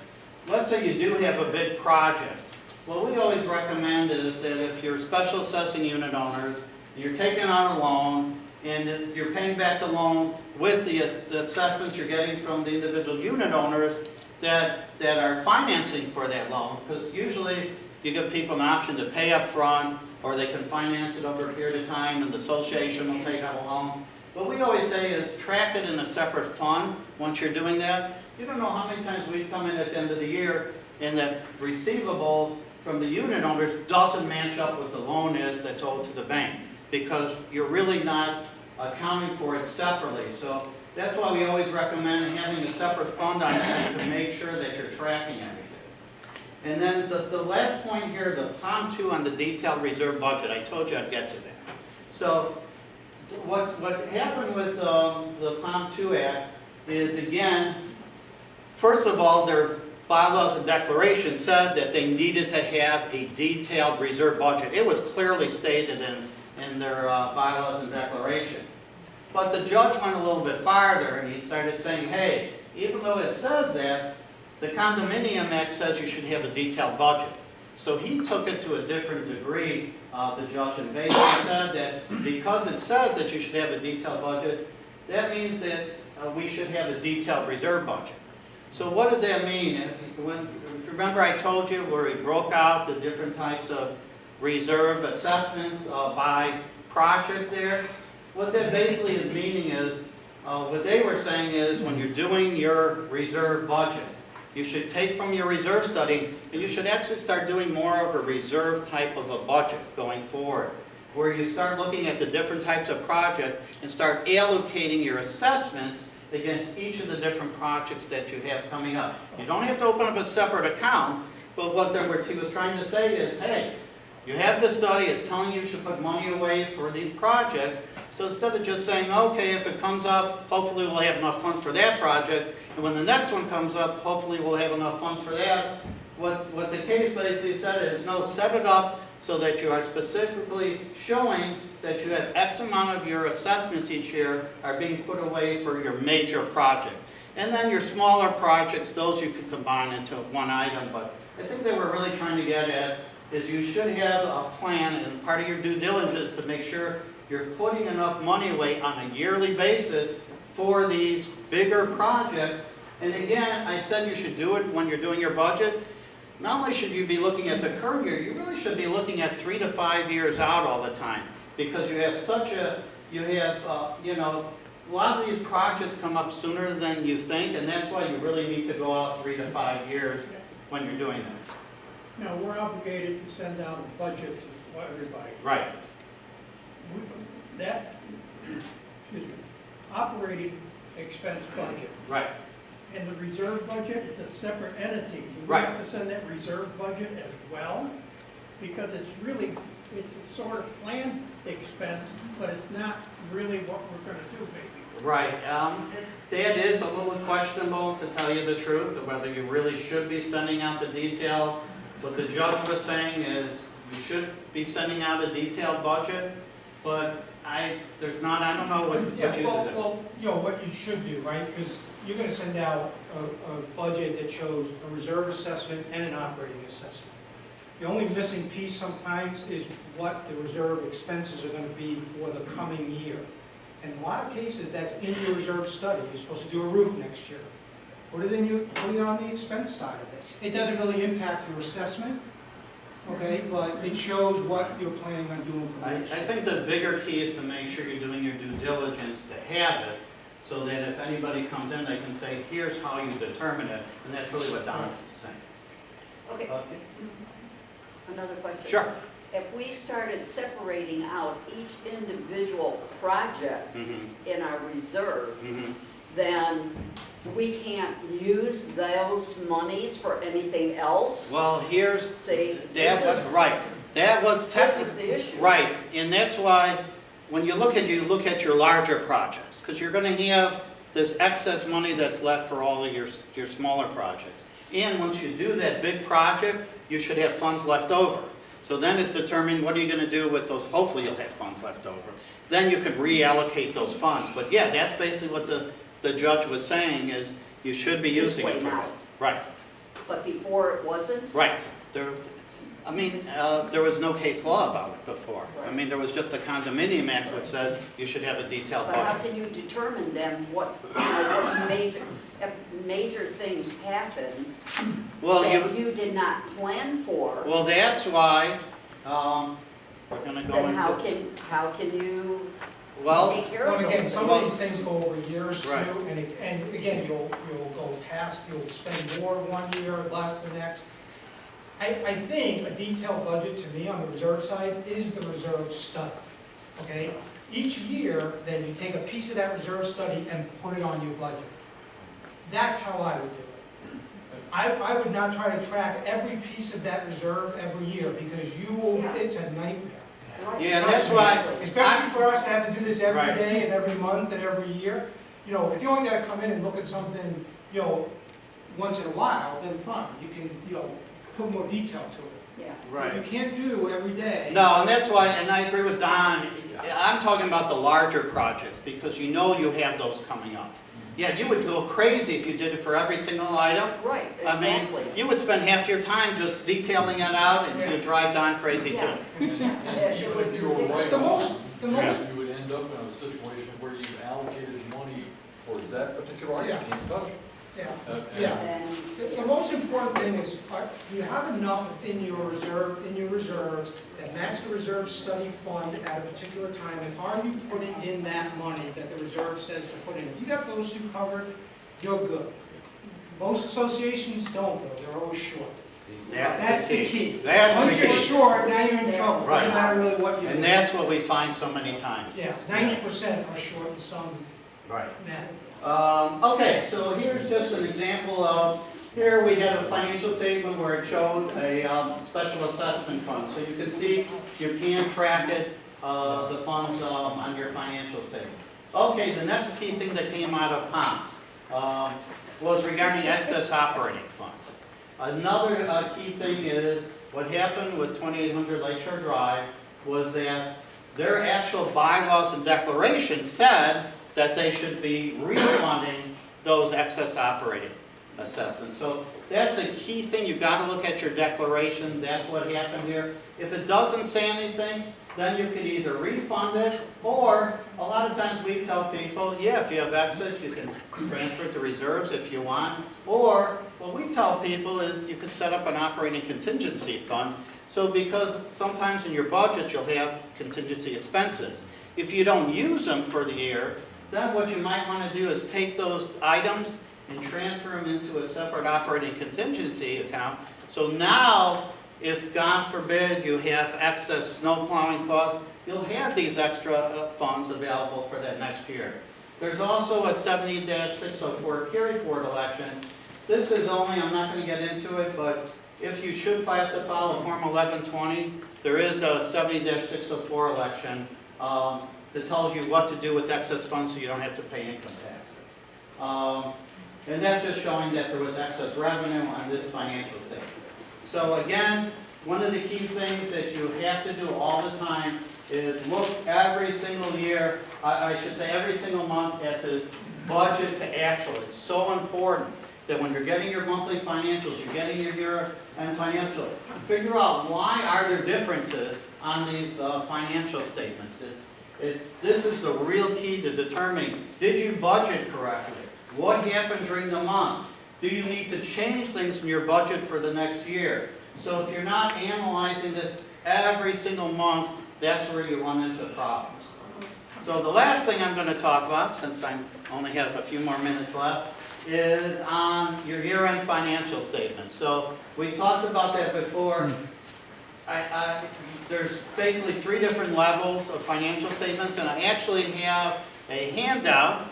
let's say you do have a big project. What we always recommend is that if you're special assessing unit owners, you're taking out a loan, and you're paying back the loan with the assessments you're getting from the individual unit owners that are financing for that loan. Because usually you give people an option to pay up front, or they can finance it over a period of time, and the association will take out a loan. What we always say is track it in a separate fund once you're doing that. You don't know how many times we've come in at the end of the year and that receivable from the unit owners doesn't match up with the loan is that's owed to the bank, because you're really not accounting for it separately. So that's why we always recommend having a separate fund on it so you can make sure that you're tracking everything. And then the last point here, the POM 2 on the detailed reserve budget, I told you I'd get to that. So what happened with the POM 2 Act is, again, first of all, their bylaws and declaration said that they needed to have a detailed reserve budget. It was clearly stated in their bylaws and declaration. But the judge went a little bit farther, and he started saying, hey, even though it says that, the Condominium Act says you should have a detailed budget. So he took it to a different degree, the judge, and basically said that because it says that you should have a detailed budget, that means that we should have a detailed reserve budget. So what does that mean? If you remember I told you where we broke out the different types of reserve assessments by project there? What that basically is meaning is, what they were saying is when you're doing your reserve budget, you should take from your reserve study and you should actually start doing more of a reserve type of a budget going forward, where you start looking at the different types of projects and start allocating your assessments against each of the different projects that you have coming up. You don't have to open up a separate account, but what he was trying to say is, hey, you have this study, it's telling you should put money away for these projects, so instead of just saying, okay, if it comes up, hopefully we'll have enough funds for that project, and when the next one comes up, hopefully we'll have enough funds for that. What the case basically said is, no, set it up so that you are specifically showing that you have X amount of your assessments each year are being put away for your major projects. And then your smaller projects, those you can combine into one item, but I think they were really trying to get at is you should have a plan, and part of your due diligence to make sure you're putting enough money away on a yearly basis for these bigger projects. And again, I said you should do it when you're doing your budget. Not only should you be looking at the current year, you really should be looking at 3 to 5 years out all the time, because you have a lot of these projects come up sooner than you think, and that's why you really need to go out 3 to 5 years when you're doing that. Now, we're obligated to send out a budget to everybody. Right. That, operating expense budget Right. and the reserve budget is a separate entity. Do we Right. have to send that reserve budget as well? Because it's a sort of planned expense, but it's not really what we're gonna do, maybe. Right. That is a little questionable, to tell you the truth, of whether you really should be sending out the detail. What the judge was saying is you should be sending out a detailed budget, but I don't know what you Yeah, do. well, what you should do, right? Because you're gonna send out a budget that shows a reserve assessment and an operating assessment. The only missing piece sometimes is what the reserve expenses are gonna be for the coming year. In a lot of cases, that's in your reserve study. You're supposed to do a roof next year. Put it on the expense side of it. It doesn't really impact your assessment, okay, but it shows what you're planning on doing for I next year. think the bigger key is to make sure you're doing your due diligence to have it, so that if anybody comes in, they can say, here's how you determine it, and that's really what Don's saying. Okay, another question. Sure. If we started separating out each individual project in our reserve, then we can't use those monies for anything else? Well, here's, See, that was, this is- right, that was This technically. is the issue. Right, and that's why, when you look at your larger projects, because you're gonna have this excess money that's left for all of your smaller projects. And once you do that big project, you should have funds left over. So then it's determined, what are you gonna do with those, hopefully you'll have funds left over. Then you could reallocate those funds, but yeah, that's basically what the judge was saying, is you should be This using it way for now. that. Right, But before it wasn't? right. There was no case law about it before. I mean, there was just a Condominium Act which said you should have a detailed But how budget. can you determine then what major things happen Well, that you did not plan for? well, that's why, we're gonna go Then into, how can you well, take care of Well, those again, things? some of these things go over years too, Right. and again, you'll go past, you'll spend more one year, less the next. I think a detailed budget to me on the reserve side is the reserve study, okay? Each year, then you take a piece of that reserve study and put it on your budget. That's how I would do it. I would not try to track every piece of that reserve every year, because it's a nightmare. yeah, and that's why, Especially for us to have to do this every Right. day and every month and every year. You know, if you only gotta come in and look at something, once in a while, then fine, you can, put more detail to it. Yeah. But you right. can't do every day. No, and that's why, and I agree with Don, I'm talking about the larger projects, because you have those coming up. Yeah, you would go crazy if you did it for every single item. Right, I mean, exactly. you would spend half your time just detailing it out, and you'd drive Don crazy too. Yeah. And even if you were right The on, most, you would end up in a situation where you allocated money for that particular item, Yeah. you can't touch it. yeah, And- yeah. And The most important thing is, do you have enough in your reserves that match the reserve study fund at a particular time? And are you putting in that money that the reserve says to put in? If you got those two covered, you're good. Most associations don't though, they're always short. That's the key. That's Once the you're key. short, now you're in trouble. Right. Doesn't matter really what you do. And that's what we find so many times. Yeah, 90% are short in some Right. manner. Okay, so here's just an example of, here we have a financial statement where it showed a special assessment fund. So you can see, you can track it, the funds on your financial statement. Okay, the next key thing that came out of POM was regarding excess operating funds. Another key thing is, what happened with 2800 Lakeshore Drive was that their actual bylaws and declarations said that they should be refunding those excess operating assessments. So that's a key thing. You've got to look at your declaration. That's what happened here. If it doesn't say anything, then you could either refund it, or a lot of times we tell people, yeah, if you have excess, you can transfer it to reserves if you want. Or what we tell people is you could set up an operating contingency fund. So because sometimes in your budget you'll have contingency expenses. If you don't use them for the year, then what you might want to do is take those items and transfer them into a separate operating contingency account. So now, if God forbid you have excess snow plowing costs, you'll have these extra funds available for that next year. There's also a 70-604 carry forward election. This is only, I'm not going to get into it, but if you should have to file a Form 1120, there is a 70-604 election that tells you what to do with excess funds so you don't have to pay income taxes. And that's just showing that there was excess revenue on this financial statement. So again, one of the key things that you have to do all the time is look every single year, I should say every single month, at this budget to actual. It's so important. that when you're getting your monthly financials, you're getting your year-end financial, figure out why are there differences on these financial statements. This is the real key to determining, did you budget correctly? What happened during the month? Do you need to change things in your budget for the next year? So if you're not analyzing this every single month, that's where you run into problems. So the last thing I'm going to talk about, since I only have a few more minutes left, is on your year-end financial statement. So we talked about that before. There's basically 3 different levels of financial statements, and I actually have a handout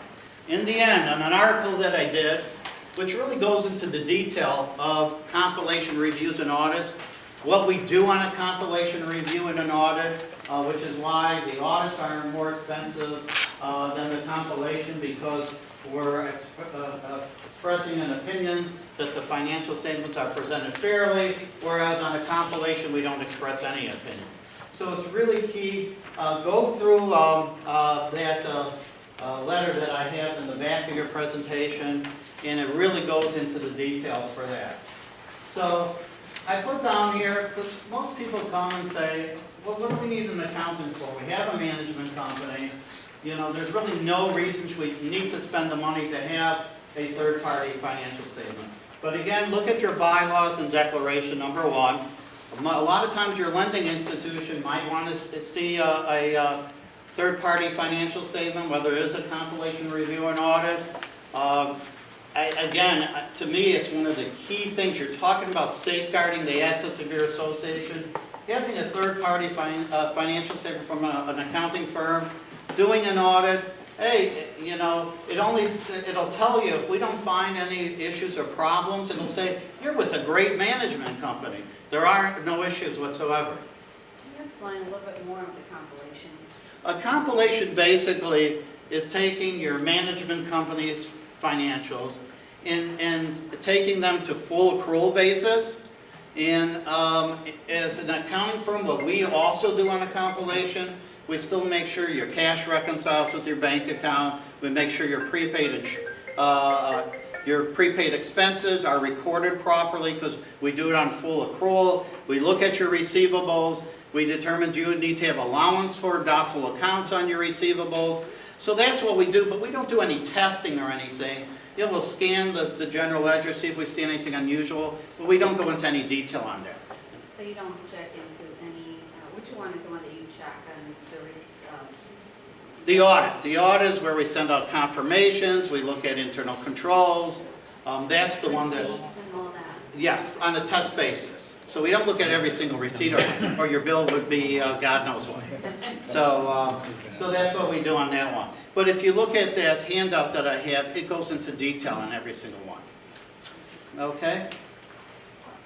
in the end on an article that I did, which really goes into the detail of compilation reviews and audits, what we do on a compilation review and an audit, which is why the audits are more expensive than the compilation, because we're expressing an opinion that the financial statements are presented fairly, whereas on a compilation we don't express any opinion. So it's really key. Go through that letter that I have in the back of your presentation, and it really goes into the details for that. So I put down here, because most people come and say, well, what do we need an accountant for? We have a management company. You know, there's really no reason we need to spend the money to have a third-party financial statement. But again, look at your bylaws and declaration, number 1. A lot of times your lending institution might want to see a third-party financial statement, whether it is a compilation review or an audit. Again, to me, it's one of the key things. You're talking about safeguarding the assets of your association. Having a third-party financial statement from an accounting firm, doing an audit, hey, you know, it'll tell you if we don't find any issues or problems, it'll say, you're with a great management company. There are no issues whatsoever. Can you explain a little bit more of the compilation? A compilation basically is taking your management company's financials and taking them to full accrual basis. And as an accounting firm, what we also do on a compilation, we still make sure your cash reconciles with your bank account. We make sure your prepaid expenses are recorded properly, because we do it on full accrual. We look at your receivables. We determine, do you need to have allowance for doubtful accounts on your receivables? So that's what we do, but we don't do any testing or anything. You know, we'll scan the general ledger, see if we see anything unusual, but we don't go into any detail on that. So you don't check into any, which one is the one that you check on The audit. The audit is where we send out confirmations, we look at internal controls. That's the one that's, receipts and all that? yes, on a test basis. So we don't look at every single receipt, or your bill would be God knows what. So that's what we do on that one. But if you look at that handout that I have, it goes into detail on every single one. Okay?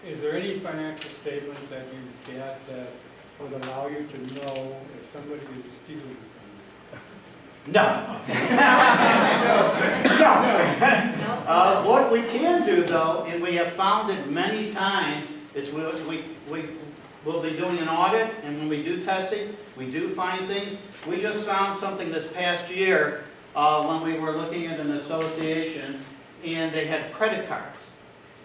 Is there any financial statement that you get that would allow you to know if somebody is stealing from you? No. No. What we can do, though, and we have found it many times, is we'll be doing an audit, and when we do testing, we do find things. We just found something this past year when we were looking at an association, and they had credit cards.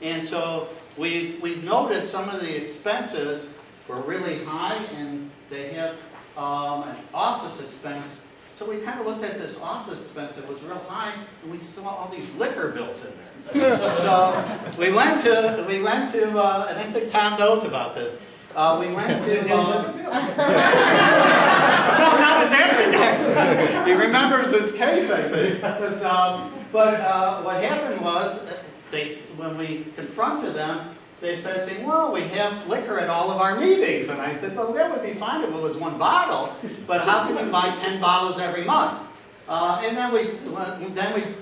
And so we noticed some of the expenses were really high, and they have an office expense. So we kind of looked at this office expense that was real high, and we saw all these liquor bills in there. So we went to, and I think Tom knows about this. We went to, no, not in that regard. He remembers this case, I think. But what happened was, when we confronted them, they started saying, well, we have liquor at all of our meetings. And I said, well, that would be fine if it was one bottle, but how can you buy 10 bottles every month? And then we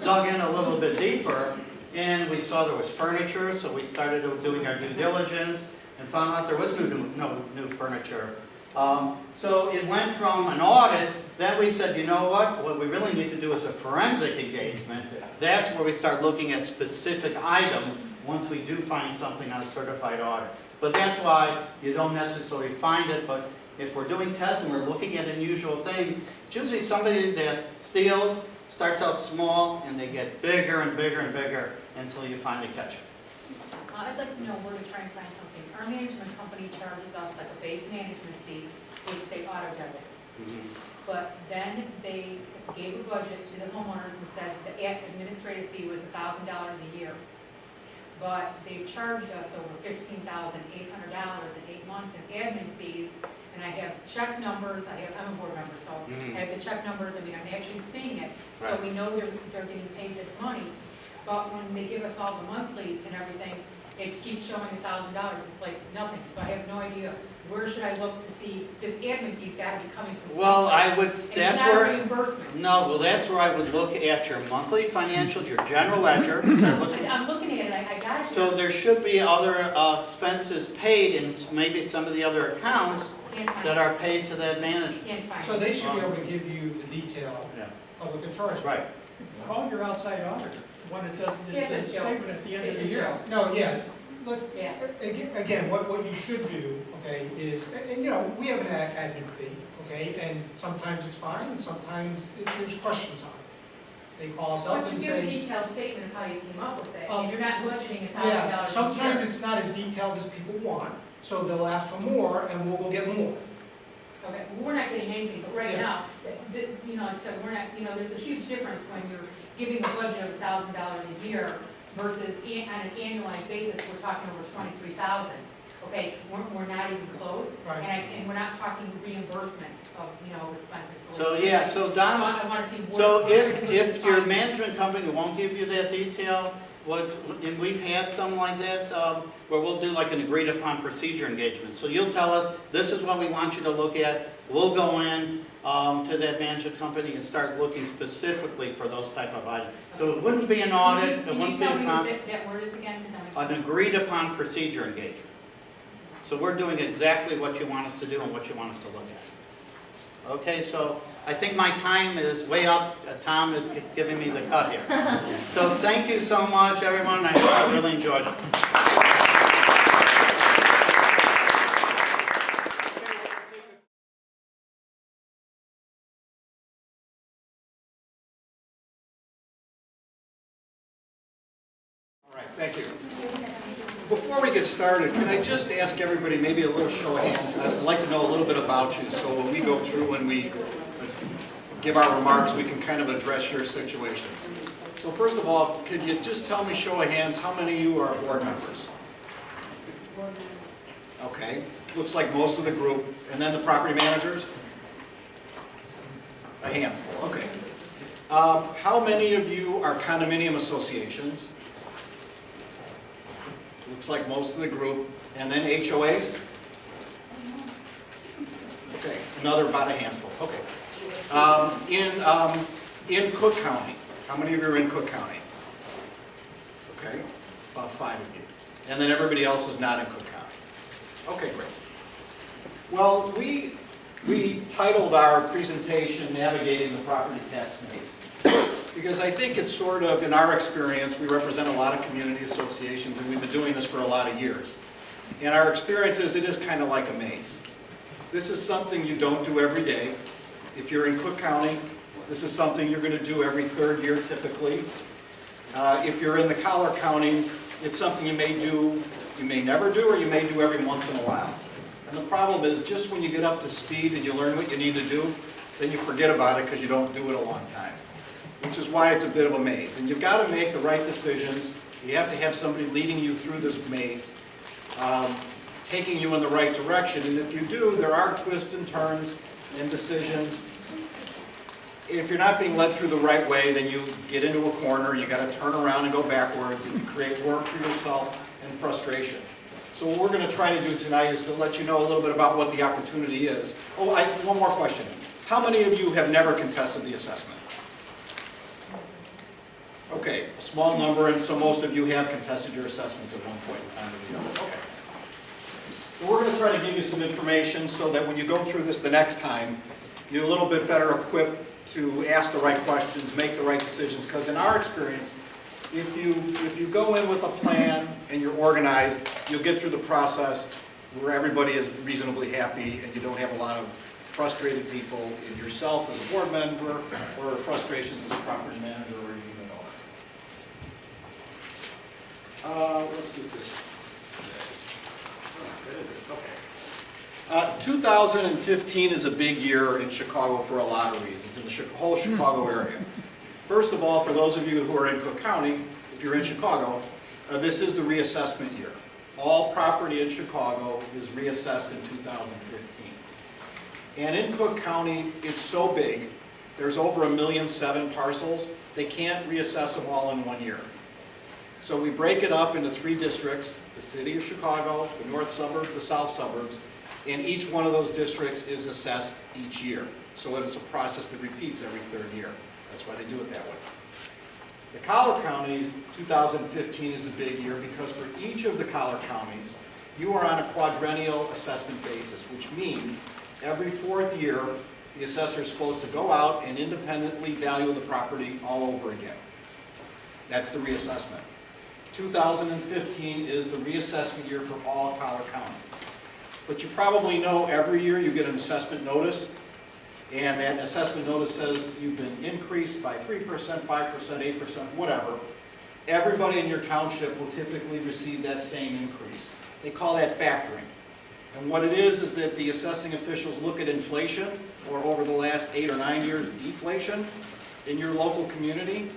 dug in a little bit deeper, and we saw there was furniture, so we started doing our due diligence and found out there was no new furniture. So it went from an audit, then we said, you know what we really need to do is a forensic engagement. That's where we start looking at specific items once we do find something on a certified audit. But that's why you don't necessarily find it, but if we're doing tests and we're looking at unusual things, it's usually somebody that steals, starts out small and they get bigger and bigger and bigger until you finally catch it. I'd like to know where to try and find something. Our management company charges us like a base management fee, which they auto debit. But then they gave a budget to the homeowners and said the administrative fee was $1,000 a year. But they've charged us over $15,800 in 8 months in admin fees. And I have check numbers, I'm a board member, so I have the check numbers, I mean, I'm actually seeing it. So Right. we know they're getting paid this money. But when they give us all the monthlies and everything, it keeps showing $1,000, it's like nothing. So I have no idea, where should I look to see, this admin fee's gotta be coming from Well, somewhere. I would, And that's it's not a where, reimbursement. no, well, that's where I would look at your monthly financials, your general ledger. Start looking- I'm looking at it, I got it. So there should be other expenses paid in maybe some of the other accounts Can't find that it. are paid to that manager. Can't find So it. they should be able to give you the detail Yeah, of what they're charging. right. Call your outside auditor, one that does It's a this joke. statement at the end of It's the a year. joke. No, yeah, look, Yeah. again, what you should do, okay, is, and you know, we have an admin fee, okay, and sometimes it's fine, and sometimes there's questions on it. They call us Why up don't and you give a say, detailed statement of how you came up with it? Um, And you're not budgeting $1,000 a yeah, year. sometimes it's not as detailed as people want, so they'll ask for more, and we'll go get more. Okay, well, we're not getting anything, but right Yeah. now, you know, like I said, we're not, you know, there's a huge difference when you're giving a budget of $1,000 a year versus on an annualized basis, we're talking over 23,000. Okay, we're not even close, Right. and we're not talking reimbursements of, you know, expenses. So, yeah, so So Don, I want to see. so where if we can your find- management company won't give you that detail, and we've had something like that, where we'll do like an agreed upon procedure engagement. So you'll tell us, this is what we want you to look at. We'll go in to that management company and start looking specifically for those type of items. So it wouldn't be an audit, it Can you wouldn't be tell me a what that word is again? 'Cause I'm- an agreed upon procedure engagement. So we're doing exactly what you want us to do and what you want us to look at. Okay, so I think my time is way up. Tom is giving me the cut here. So thank you so much, everyone. I really enjoyed it. All right, thank you. Before we get started, can I just ask everybody, maybe a little show of hands? I'd like to know a little bit about you, so when we go through and we give our remarks, we can kind of address your situations. So first of all, could you just tell me, show of hands, how many of you are board members? Okay, looks like most of the group. And then the property managers? A handful, okay. How many of you are condominium associations? Looks like most of the group. And then HOAs? Okay, another about a handful, okay. In Cook County, how many of you are in Cook County? Okay, about 5 of you. And then everybody else is not in Cook County. Okay, great. Well, we titled our presentation Navigating the Property Tax Maze, because I think it's sort of, in our experience, we represent a lot of community associations and we've been doing this for a lot of years. And our experience is it is kind of like a maze. This is something you don't do every day. If you're in Cook County, this is something you're going to do every third year typically. If you're in the collar counties, it's something you may never do, or you may do every once in a while. And the problem is, just when you get up to speed and you learn what you need to do, then you forget about it because you don't do it a long time. Which is why it's a bit of a maze. And you've got to make the right decisions. You have to have somebody leading you through this maze, taking you in the right direction. And if you do, there are twists and turns and decisions. If you're not being led through the right way, then you get into a corner, you got to turn around and go backwards, and create work for yourself and frustration. So what we're going to try to do tonight is to let you know a little bit about what the opportunity is. Oh, one more question. How many of you have never contested the assessment? Okay, a small number, and so most of you have contested your assessments at one point in time or the other. Okay. So we're going to try to give you some information so that when you go through this the next time, you're a little bit better equipped to ask the right questions, make the right decisions, because in our experience, if you go in with a plan and you're organized, you'll get through the process where everybody is reasonably happy and you don't have a lot of frustrated people in yourself as a board member, or frustrations as a property manager or a unit owner. Let's get this fixed. Oh, that is it. Okay. 2015 is a big year in Chicago for a lot of reasons, in the whole Chicago area. First of all, for those of you who are in Cook County, if you're in Chicago, this is the reassessment year. All property in Chicago is reassessed in 2015. And in Cook County, it's so big, there's over 1.7 million parcels, they can't reassess them all in 1 year. So we break it up into 3 districts, the city of Chicago, the north suburbs, the south suburbs, and each one of those districts is assessed each year. So it's a process that repeats every 3rd year. That's why they do it that way. The collar counties, 2015 is a big year because for each of the collar counties, you are on a quadrennial assessment basis, which means every 4th year, the assessor is supposed to go out and independently value the property all over again. That's the reassessment. 2015 is the reassessment year for all collar counties. But you probably know every year you get an assessment notice, and that assessment notice says you've been increased by 3%, 5%, 8%, whatever. Everybody in your township will typically receive that same increase. They call that factoring. And what it is that the assessing officials look at inflation, or over the last 8 or 9 years, deflation in your local community,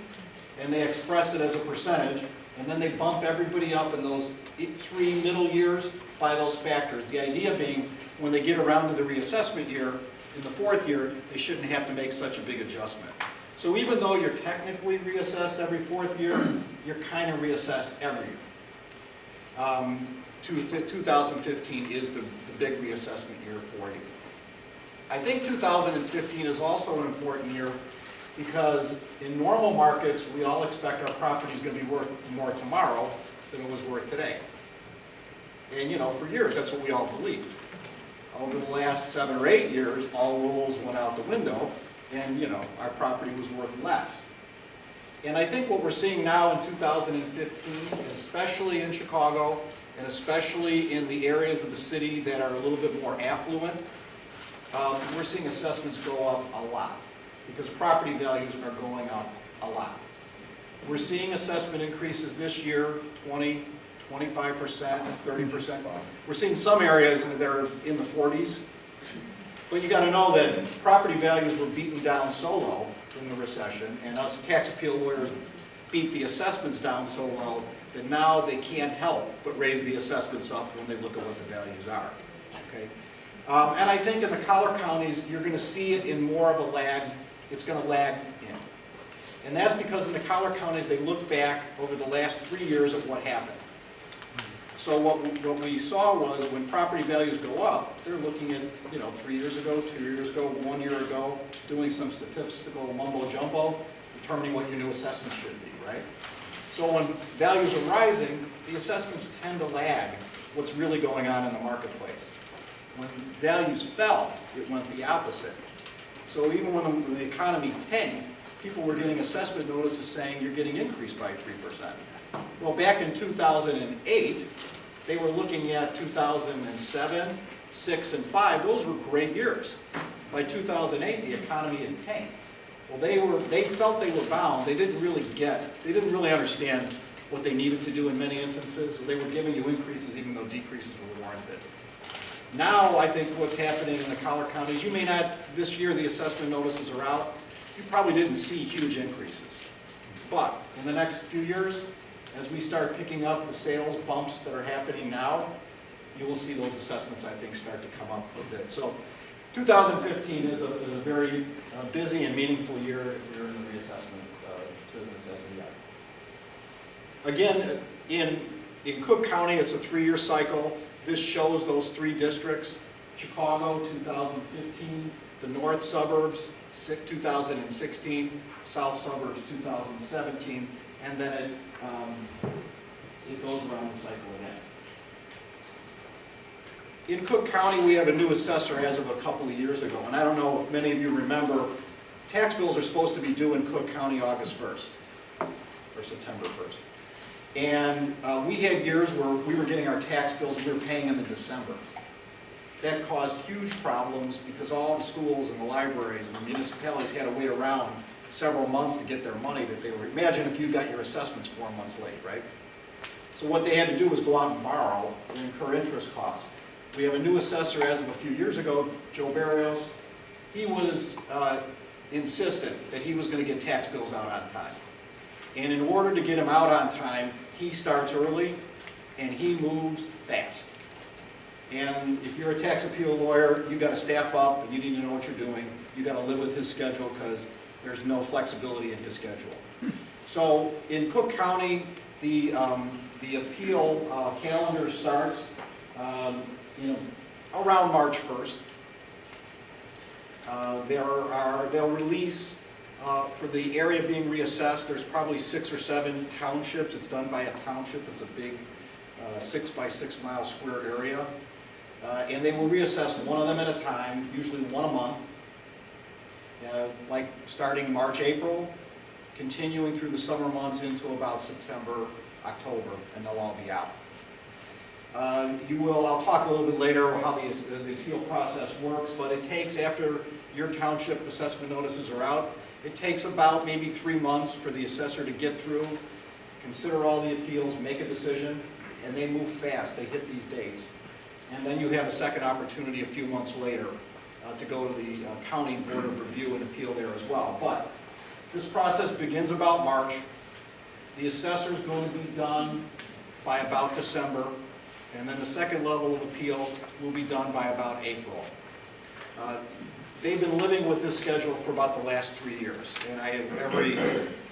and they express it as a percentage, and then they bump everybody up in those 3 middle years by those factors. The idea being, when they get around to the reassessment year, in the 4th year, they shouldn't have to make such a big adjustment. So even though you're technically reassessed every 4th year, you're kind of reassessed every year. 2015 is the big reassessment year for you. I think 2015 is also an important year because in normal markets, we all expect our property is going to be worth more tomorrow than it was worth today. And you know, for years, that's what we all believed. Over the last 7 or 8 years, all rules went out the window, and you know, our property was worth less. And I think what we're seeing now in 2015, especially in Chicago, and especially in the areas of the city that are a little bit more affluent, we're seeing assessments go up a lot because property values are going up a lot. We're seeing assessment increases this year, 20, 25%, 30%. We're seeing some areas that are in the 40s. But you got to know that property values were beaten down so low in the recession, and us tax appeal lawyers beat the assessments down so low that now they can't help but raise the assessments up when they look at what the values are. Okay? And I think in the collar counties, you're going to see it in more of a lag. It's going to lag in. And that's because in the collar counties, they look back over the last 3 years of what happened. So what we saw was when property values go up, they're looking at, 3 years ago, 2 years ago, 1 year ago, doing some statistical mumbo jumbo, determining what your new assessment should be, right? So when values are rising, the assessments tend to lag what's really going on in the marketplace. When values fell, it went the opposite. So even when the economy tanked, people were getting assessment notices saying you're getting increased by 3%. Well, back in 2008, they were looking at 2007, 6, and 5. Those were great years. By 2008, the economy had tanked. Well, they felt they were bound. They didn't really understand what they needed to do in many instances. So they were giving you increases even though decreases were warranted. Now, I think what's happening in the collar counties, you may not, this year the assessment notices are out, you probably didn't see huge increases. But in the next few years, as we start picking up the sales bumps that are happening now, you will see those assessments, I think, start to come up a bit. So 2015 is a very busy and meaningful year if you're in the reassessment business as we are. Again, in Cook County, it's a 3-year cycle. This shows those 3 districts. Chicago, 2015, the north suburbs, 2016, south suburbs, 2017, and then it goes around the cycle again. In Cook County, we have a new assessor as of a couple of years ago, and I don't know if many of you remember, tax bills are supposed to be due in Cook County August 1st, or September 1st. And we had years where we were getting our tax bills, we were paying them in December. that caused huge problems because all the schools and the libraries and the municipalities had to wait around several months to get their money that they were, imagine if you got your assessments 4 months late, right? So what they had to do was go out and borrow and incur interest costs. We have a new assessor as of a few years ago, Joe Barrios. He was insistent that he was going to get tax bills out on time. And in order to get them out on time, he starts early and he moves fast. And if you're a tax appeal lawyer, you got to staff up and you need to know what you're doing. You got to live with his schedule because there's no flexibility in his schedule. So in Cook County, the appeal calendar starts around March 1st. They'll release, for the area being reassessed, there's probably 6 or 7 townships. It's done by a township. It's a big 6 by 6 mile square area. And they will reassess one of them at a time, usually one a month, like starting March, April, continuing through the summer months into about September, October, and they'll all be out. I'll talk a little bit later how the appeal process works, but it takes, after your township assessment notices are out, it takes about maybe 3 months for the assessor to get through, consider all the appeals, make a decision, and they move fast. They hit these dates. And then you have a second opportunity a few months later to go to the county board of review and appeal there as well. But this process begins about March. The assessor is going to be done by about December, and then the second level of appeal will be done by about April. They've been living with this schedule for about the last 3 years, and I have every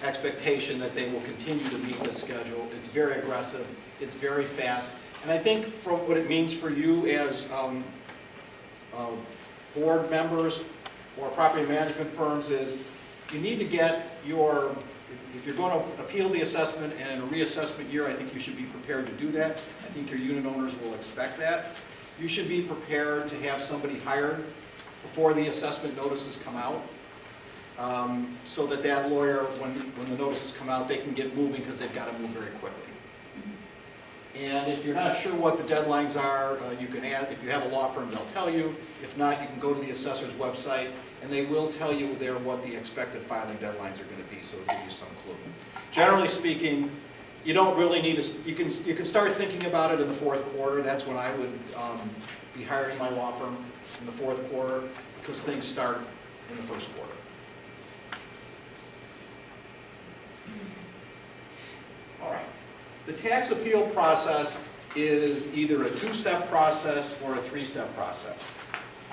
expectation that they will continue to meet this schedule. It's very aggressive, it's very fast, and I think from what it means for you as board members or property management firms is you need to get your, if you're going to appeal the assessment and in a reassessment year, I think you should be prepared to do that. I think your unit owners will expect that. You should be prepared to have somebody hired before the assessment notices come out, so that that lawyer, when the notices come out, they can get moving because they've got to move very quickly. And if you're not sure what the deadlines are, you can add, if you have a law firm, they'll tell you. If not, you can go to the assessor's website, and they will tell you there what the expected filing deadlines are going to be, so it'll give you some clue. Generally speaking, you don't really need to, you can start thinking about it in the fourth quarter. That's when I would be hiring my law firm, in the fourth quarter, because things start in the first quarter. All right. The tax appeal process is either a 2-step process or a 3-step process.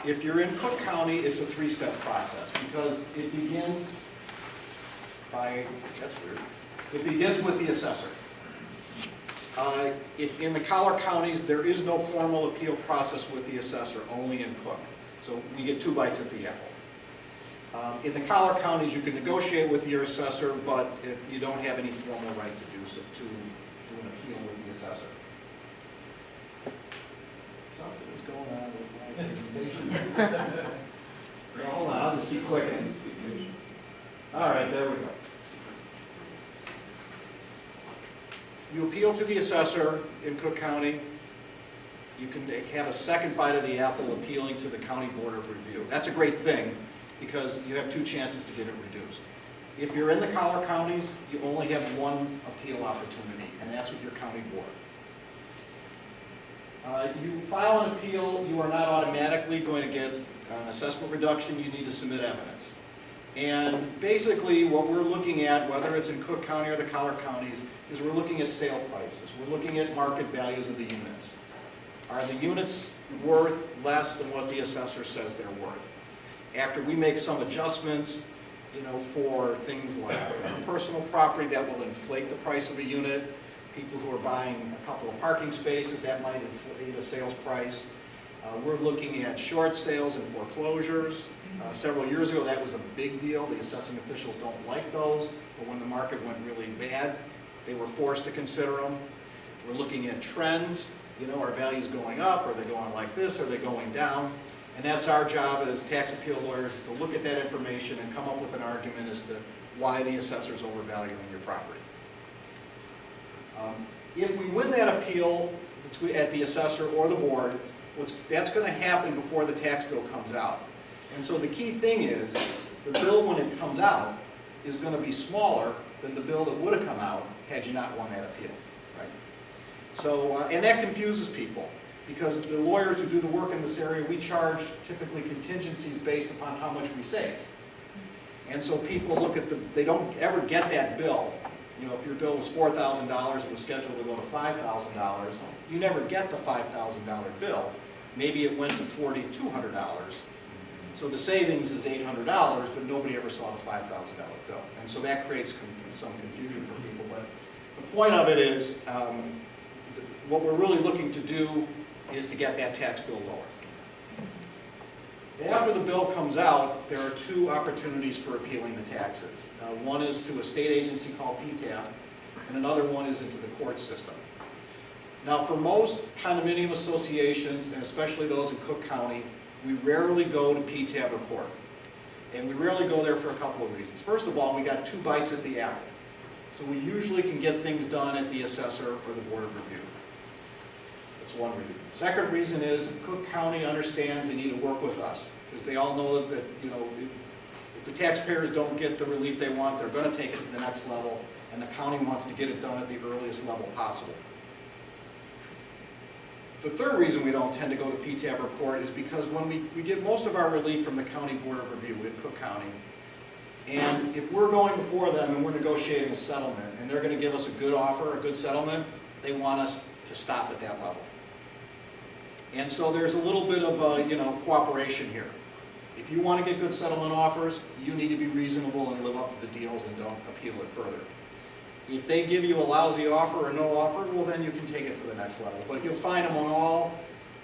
If you're in Cook County, it's a 3-step process because it begins by, that's weird, it begins with the assessor. In the collar counties, there is no formal appeal process with the assessor, only in Cook. So we get 2 bites at the apple. In the collar counties, you can negotiate with your assessor, but you don't have any formal right to do so, to do an appeal with the assessor. Something is going on with my presentation. No, hold on, I'll just keep clicking. All right, there we go. You appeal to the assessor in Cook County. You can have a second bite of the apple appealing to the county board of review. That's a great thing because you have 2 chances to get it reduced. If you're in the collar counties, you only have 1 appeal opportunity, and that's with your county board. You file an appeal, you are not automatically going to get an assessment reduction. You need to submit evidence. And basically what we're looking at, whether it's in Cook County or the collar counties, is we're looking at sale prices. We're looking at market values of the units. Are the units worth less than what the assessor says they're worth? After we make some adjustments, for things like personal property that will inflate the price of a unit, people who are buying a couple of parking spaces, that might inflate a sales price. We're looking at short sales and foreclosures. Several years ago, that was a big deal. The assessing officials don't like those, but when the market went really bad, they were forced to consider them. We're looking at trends. Are values going up? Are they going like this? Are they going down? And that's our job as tax appeal lawyers, is to look at that information and come up with an argument as to why the assessor's overvaluing your property. If we win that appeal at the assessor or the board, That's going to happen before the tax bill comes out. And so the key thing is, the bill when it comes out is going to be smaller than the bill that would have come out had you not won that appeal, right? So, and that confuses people, because the lawyers who do the work in this area, we charge typically contingencies based upon how much we save. And so people look at they don't ever get that bill. You know, if your bill was $4,000, it was scheduled to go to $5,000, you never get the $5,000 bill. Maybe it went to $4,200. So the savings is $800, but nobody ever saw the $5,000 bill. And so that creates some confusion for people. But the point of it is, what we're really looking to do is to get that tax bill lower. After the bill comes out, there are two opportunities for appealing the taxes. One is to a state agency called PTAB, and another one is into the court system. Now, for most condominium associations, and especially those in Cook County, we rarely go to PTAB or court. And we rarely go there for a couple of reasons. First of all, we got 2 bites at the apple. So we usually can get things done at the assessor or the board of review. That's one reason. Second reason is Cook County understands they need to work with us, because they all know that, you know, if the taxpayers don't get the relief they want, they're going to take it to the next level, and the county wants to get it done at the earliest level possible. The third reason we don't tend to go to PTAB or court is because when we get most of our relief from the county board of review in Cook County, and if we're going before them and we're negotiating a settlement, and they're going to give us a good offer, a good settlement, they want us to stop at that level. And so there's a little bit of cooperation here. If you want to get good settlement offers, you need to be reasonable and live up to the deals and don't appeal it further. If they give you a lousy offer or no offer, well, then you can take it to the next level. But you'll find among all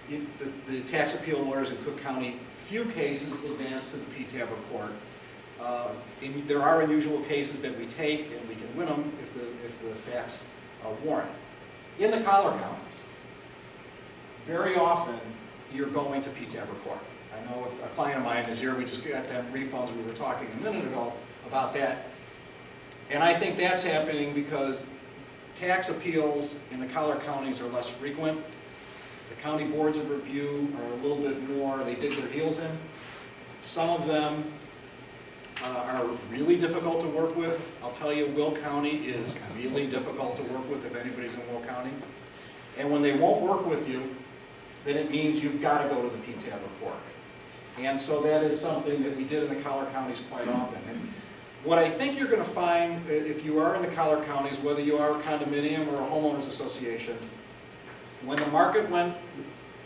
the tax appeal lawyers in Cook County, few cases advance to the PTAB or court. There are unusual cases that we take, and we can win them if the facts warrant. In the collar counties, very often you're going to PTAB or court. I know a client of mine is here, we just got them refunds, we were talking a minute ago about that. And I think that's happening because tax appeals in the collar counties are less frequent. The county boards of review are a little bit more, they dig their heels in. Some of them are really difficult to work with. I'll tell you, Will County is really difficult to work with if anybody's in Will County. And when they won't work with you, then it means you've got to go to the PTAB or court. And so that is something that we did in the collar counties quite often. And what I think you're going to find, if you are in the collar counties, whether you are a condominium or a homeowners association, when the market went,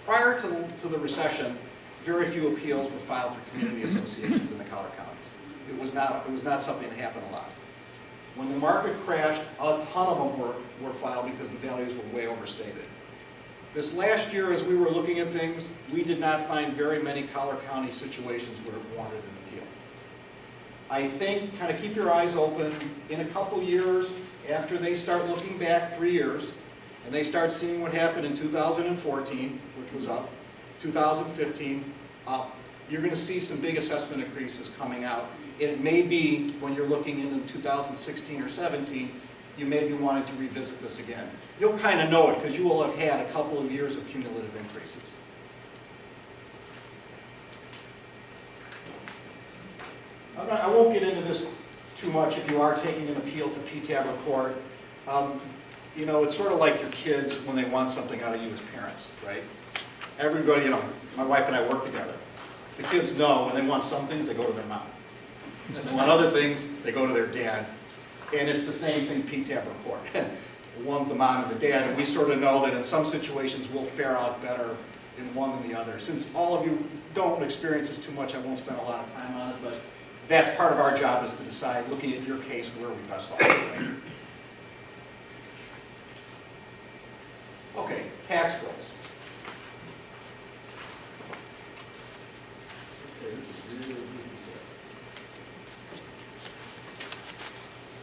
prior to the recession, very few appeals were filed for community associations in the collar counties. It was not something that happened a lot. When the market crashed, a ton of them were filed because the values were way overstated. This last year, as we were looking at things, we did not find very many collar county situations where it warranted an appeal. I think, kind of keep your eyes open, in a couple years, after they start looking back 3 years, and they start seeing what happened in 2014, which was up, 2015, up, you're going to see some big assessment increases coming out. And it may be, when you're looking into 2016 or 17, you may be wanting to revisit this again. You'll kind of know it because you will have had a couple of years of cumulative increases. I won't get into this too much if you are taking an appeal to PTAB or court. You know, it's sort of like your kids when they want something out of you as parents, right? Everybody, you know, my wife and I work together. The kids know when they want some things, they go to their mom. When they want other things, they go to their dad. And it's the same thing, PTAB or court. One's the mom and the dad, and we sort of know that in some situations we'll fare out better in one than the other. Since all of you don't experience this too much, I won't spend a lot of time on it, but that's part of our job, is to decide, looking at your case, where we best off. Right? Okay, tax bills. Okay, this is really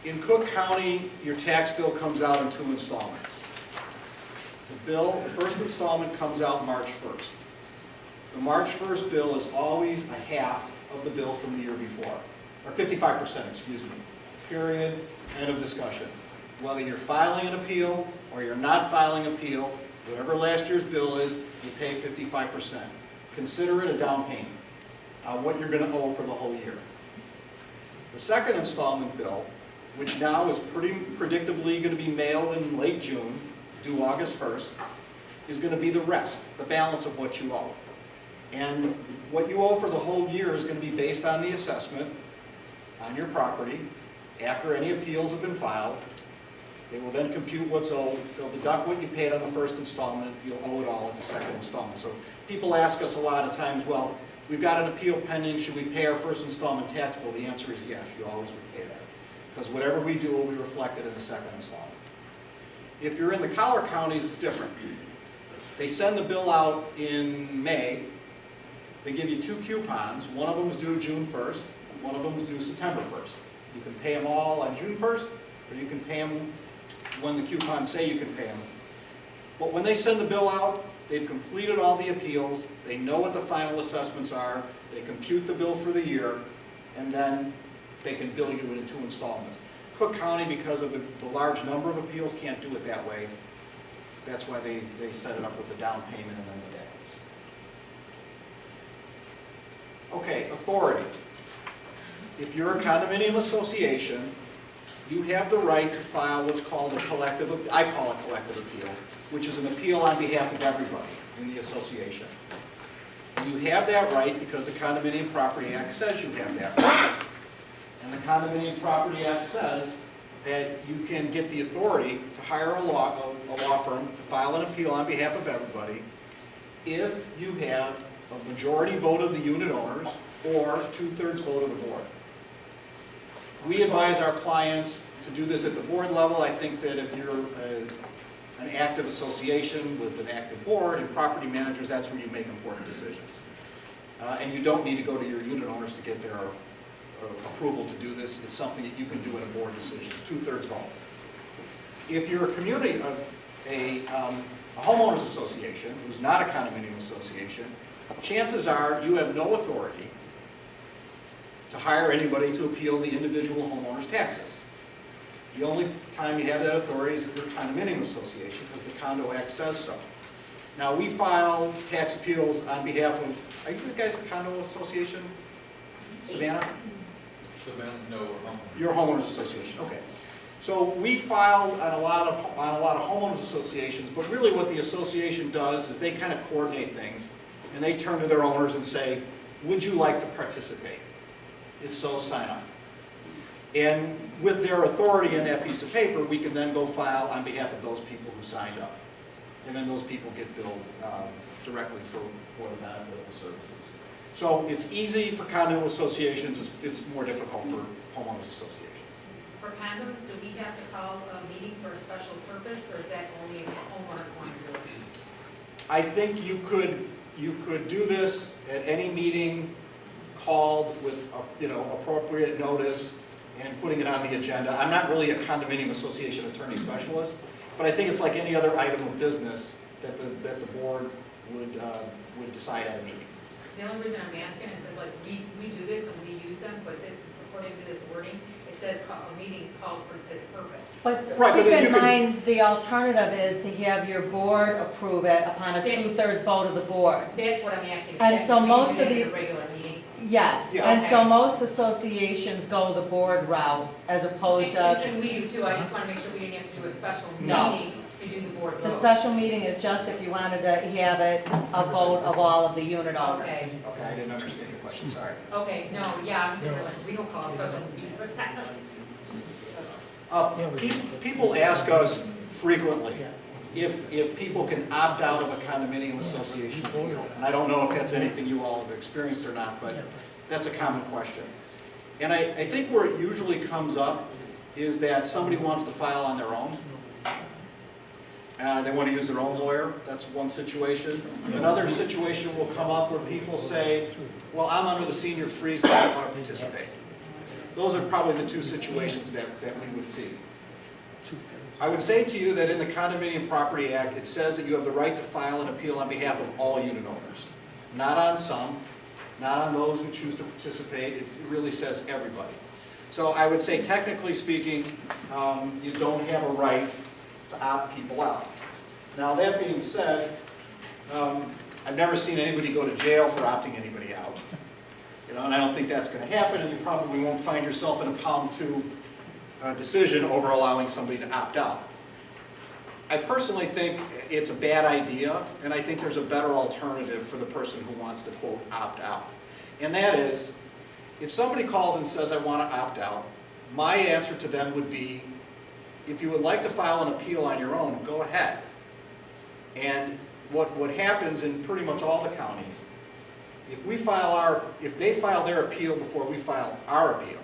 in Cook County, your tax bill comes out in 2 installments. The first installment comes out March 1st. The March 1st bill is always a half of the bill from the year before, or 55%, excuse me. Period, end of discussion. Whether you're filing an appeal or you're not filing an appeal, Whatever last year's bill is, you pay 55%. Consider it a down payment on what you're going to owe for the whole year. The second installment bill, which now is pretty predictably going to be mailed in late June, due August 1st, is going to be the rest, the balance of what you owe. And what you owe for the whole year is going to be based on the assessment on your property after any appeals have been filed. They will then compute what's owed. They'll deduct what you paid on the first installment. You'll owe it all at the second installment. So people ask us a lot of times, well, we've got an appeal pending. Should we pay our first installment tax bill? The answer is yes, you always would pay that. Because whatever we do will be reflected in the second installment. If you're in the collar counties, it's different. They send the bill out in May. They give you 2 coupons. One of them is due June 1st. One of them is due September 1st. You can pay them all on June 1st, or you can pay them when the coupons say you can pay them. But when they send the bill out, they've completed all the appeals, they know what the final assessments are, they compute the bill for the year, and then they can bill you in 2 installments. Cook County, because of the large number of appeals, can't do it that way. That's why they set it up with the down payment and then the balance. Okay, authority. If you're a condominium association, you have the right to file what's called a collective, I call it collective appeal, which is an appeal on behalf of everybody in the association. You have that right because the Condominium Property Act says you have that right. And the Condominium Property Act says that you can get the authority to hire a law firm to file an appeal on behalf of everybody if you have a majority vote of the unit owners or 2/3 vote of the board. We advise our clients to do this at the board level. I think that if you're an active association with an active board and property managers, that's where you make important decisions. And you don't need to go to your unit owners to get their approval to do this. It's something that you can do in a board decision, 2/3 vote. If you're a community, a homeowners association, who's not a condominium association, chances are you have no authority to hire anybody to appeal the individual homeowner's taxes. The only time you have that authority is if you're a condominium association, because the Condo Act says so. Now, we file tax appeals on behalf of, are you guys a condo association? Savannah? Savannah, no, we're home. You're a homeowners association, okay. So we filed on a lot of homeowners associations, but really what the association does is they kind of coordinate things, and they turn to their owners and say, would you like to participate? If so, sign up. And with their authority in that piece of paper, we can then go file on behalf of those people who signed up. And then those people get billed directly for the benefit of the services. So it's easy for condo associations, it's more difficult for homeowners associations. For condos, do we have to call a meeting for a special purpose, or is that only if homeowners want to do it? I think you could do this at any meeting called with appropriate notice and putting it on the agenda. I'm not really a condominium association attorney specialist, but I think it's like any other item of business that the board would decide at a meeting. The only reason I'm asking is because like we do this and we use them, but according to this wording, it says a meeting called for this purpose. But Right, keep but in you can- mind, the alternative is to have your board approve it upon a Then- 2/3 vote of the board. That's what I'm asking. And That's- so we most do that of in a the- regular meeting. Yes, Yeah. and so Okay. most associations go the board route as opposed to, And we do too, I just want to make sure we didn't have to do a special No. meeting to do the board the vote. special meeting is just if you wanted to have it a vote of all of the unit owners. Okay, Okay, I didn't understand your question, sorry. okay, no, yeah, I'm saying like, we don't call a special meeting. People ask us frequently if people can opt out of a condominium association appeal. And I don't know if that's anything you all have experienced or not, but that's a common question. And I think where it usually comes up is that somebody wants to file on their own. They want to use their own lawyer. That's one situation. Another situation will come up where people say, well, I'm under the senior freeze and I don't want to participate. Those are probably the 2 situations that we would see. I would say to you that in the Condominium Property Act, it says that you have the right to file an appeal on behalf of all unit owners. Not on some, not on those who choose to participate. It really says everybody. So I would say, technically speaking, you don't have a right to opt people out. Now, that being said, I've never seen anybody go to jail for opting anybody out. You know, and I don't think that's going to happen, and you probably won't find yourself in a pound two decision over allowing somebody to opt out. I personally think it's a bad idea, and I think there's a better alternative for the person who wants to, quote, opt out. And that is, if somebody calls and says, I want to opt out, my answer to them would be, if you would like to file an appeal on your own, go ahead. And what happens in pretty much all the counties, if they file their appeal before we file our appeal,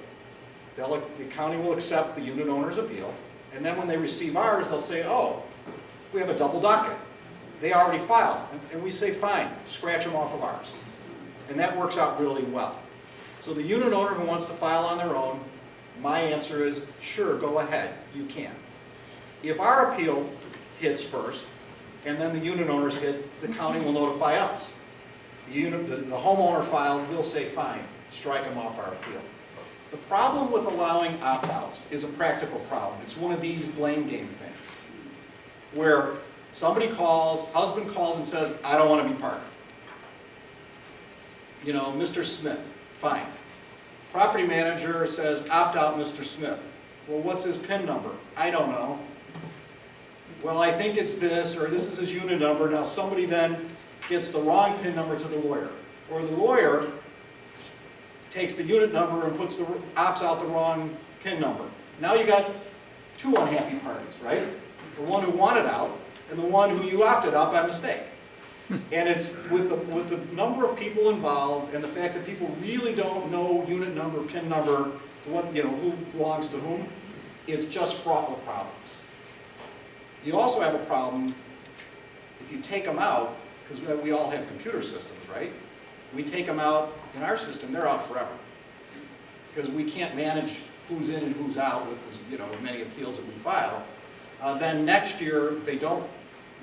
the county will accept the unit owner's appeal, and then when they receive ours, they'll say, oh, we have a double docket. They already filed, and we say, fine, scratch them off of ours. And that works out really well. So the unit owner who wants to file on their own, my answer is, sure, go ahead, you can. If our appeal hits first, and then the unit owner's hits, the county will notify us. The homeowner filed, we'll say, fine, strike them off our appeal. The problem with allowing opt-outs is a practical problem. It's one of these blame game things, where somebody calls, husband calls and says, I don't want to be part of it. You know, Mr. Smith, fine. Property manager says, opt out Mr. Smith. Well, what's his PIN number? I don't know. Well, I think it's this, or this is his unit number. Now somebody then gets the wrong PIN number to the lawyer. Or the lawyer takes the unit number and opts out the wrong PIN number. Now you got two unhappy parties, right? The one who wanted out and the one who you opted out by mistake. And it's with the number of people involved and the fact that people really don't know unit number, PIN number, who belongs to whom, it's just fraught with problems. You also have a problem if you take them out, because we all have computer systems, right? We take them out in our system, they're out forever. Because we can't manage who's in and who's out with many appeals that we file. Then next year, they don't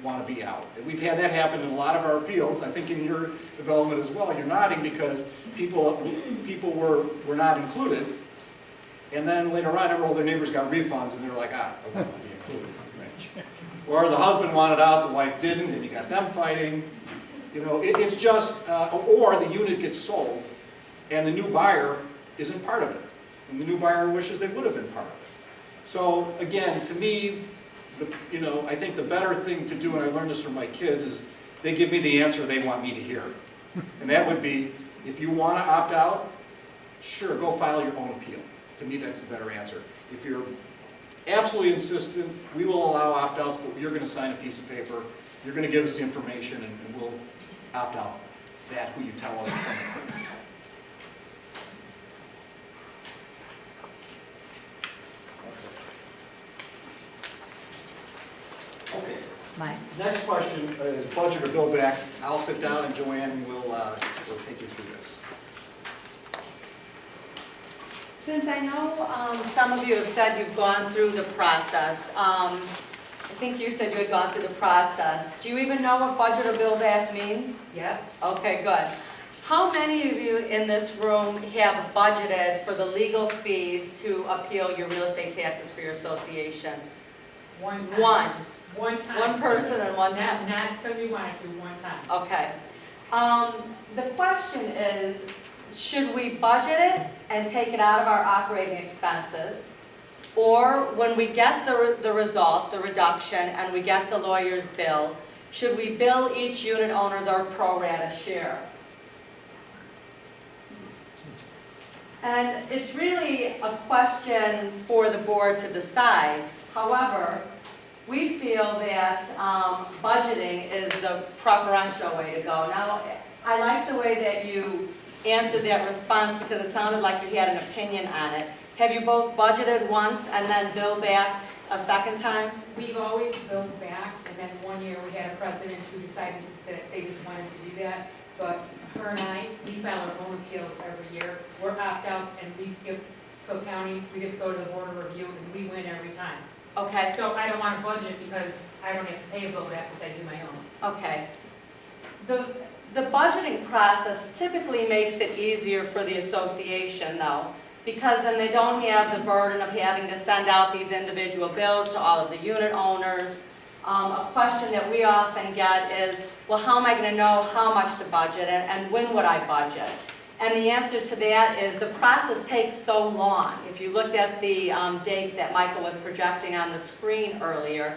want to be out. And we've had that happen in a lot of our appeals. I think in your development as well. You're nodding because people were not included. And then later on, all their neighbors got refunds and they're like, I want to be included. Right? Or the husband wanted out, the wife didn't, and you got them fighting. It's just, or the unit gets sold and the new buyer isn't part of it. And the new buyer wishes they would have been part of it. So again, to me, I think the better thing to do, and I learned this from my kids, is they give me the answer they want me to hear. And that would be, if you want to opt out, sure, go file your own appeal. To me, that's the better answer. If you're absolutely insistent, we will allow opt-outs, but you're going to sign a piece of paper, you're going to give us the information, and we'll opt out that who you tell us. Okay. Mike. Next question is budget or bill back. I'll sit down and Joanne will take you through this. Since I know some of you have said you've gone through the process, I think you said you had gone through the process. Do you even know what budget or bill back means? Yep. Okay, good. How many of you in this room have budgeted for the legal fees to appeal your real estate taxes for your association? One time. One time. One person and one time? Not because we wanted to, one time. Okay. The question is, should we budget it and take it out of our operating expenses? Or when we get the result, the reduction, and we get the lawyer's bill, should we bill each unit owner their pro rata share? And it's really a question for the board to decide. However, we feel that budgeting is the preferential way to go. Now, I like the way that you answered that response because it sounded like you had an opinion on it. Have you both budgeted once and then billed back a second time? We've always billed back, and then one year we had a president who decided that they just wanted to do that. But her and I, we file our own appeals every year. We're opt-outs and we skip Cook County. We just go to the board of review and we win every time. Okay. So I don't want to budget because I don't have to pay a bill back because I do my own. Okay. The budgeting process typically makes it easier for the association though, because then they don't have the burden of having to send out these individual bills to all of the unit owners. A question that we often get is, well, how am I going to know how much to budget and when would I budget? And the answer to that is the process takes so long. If you looked at the dates that Michael was projecting on the screen earlier,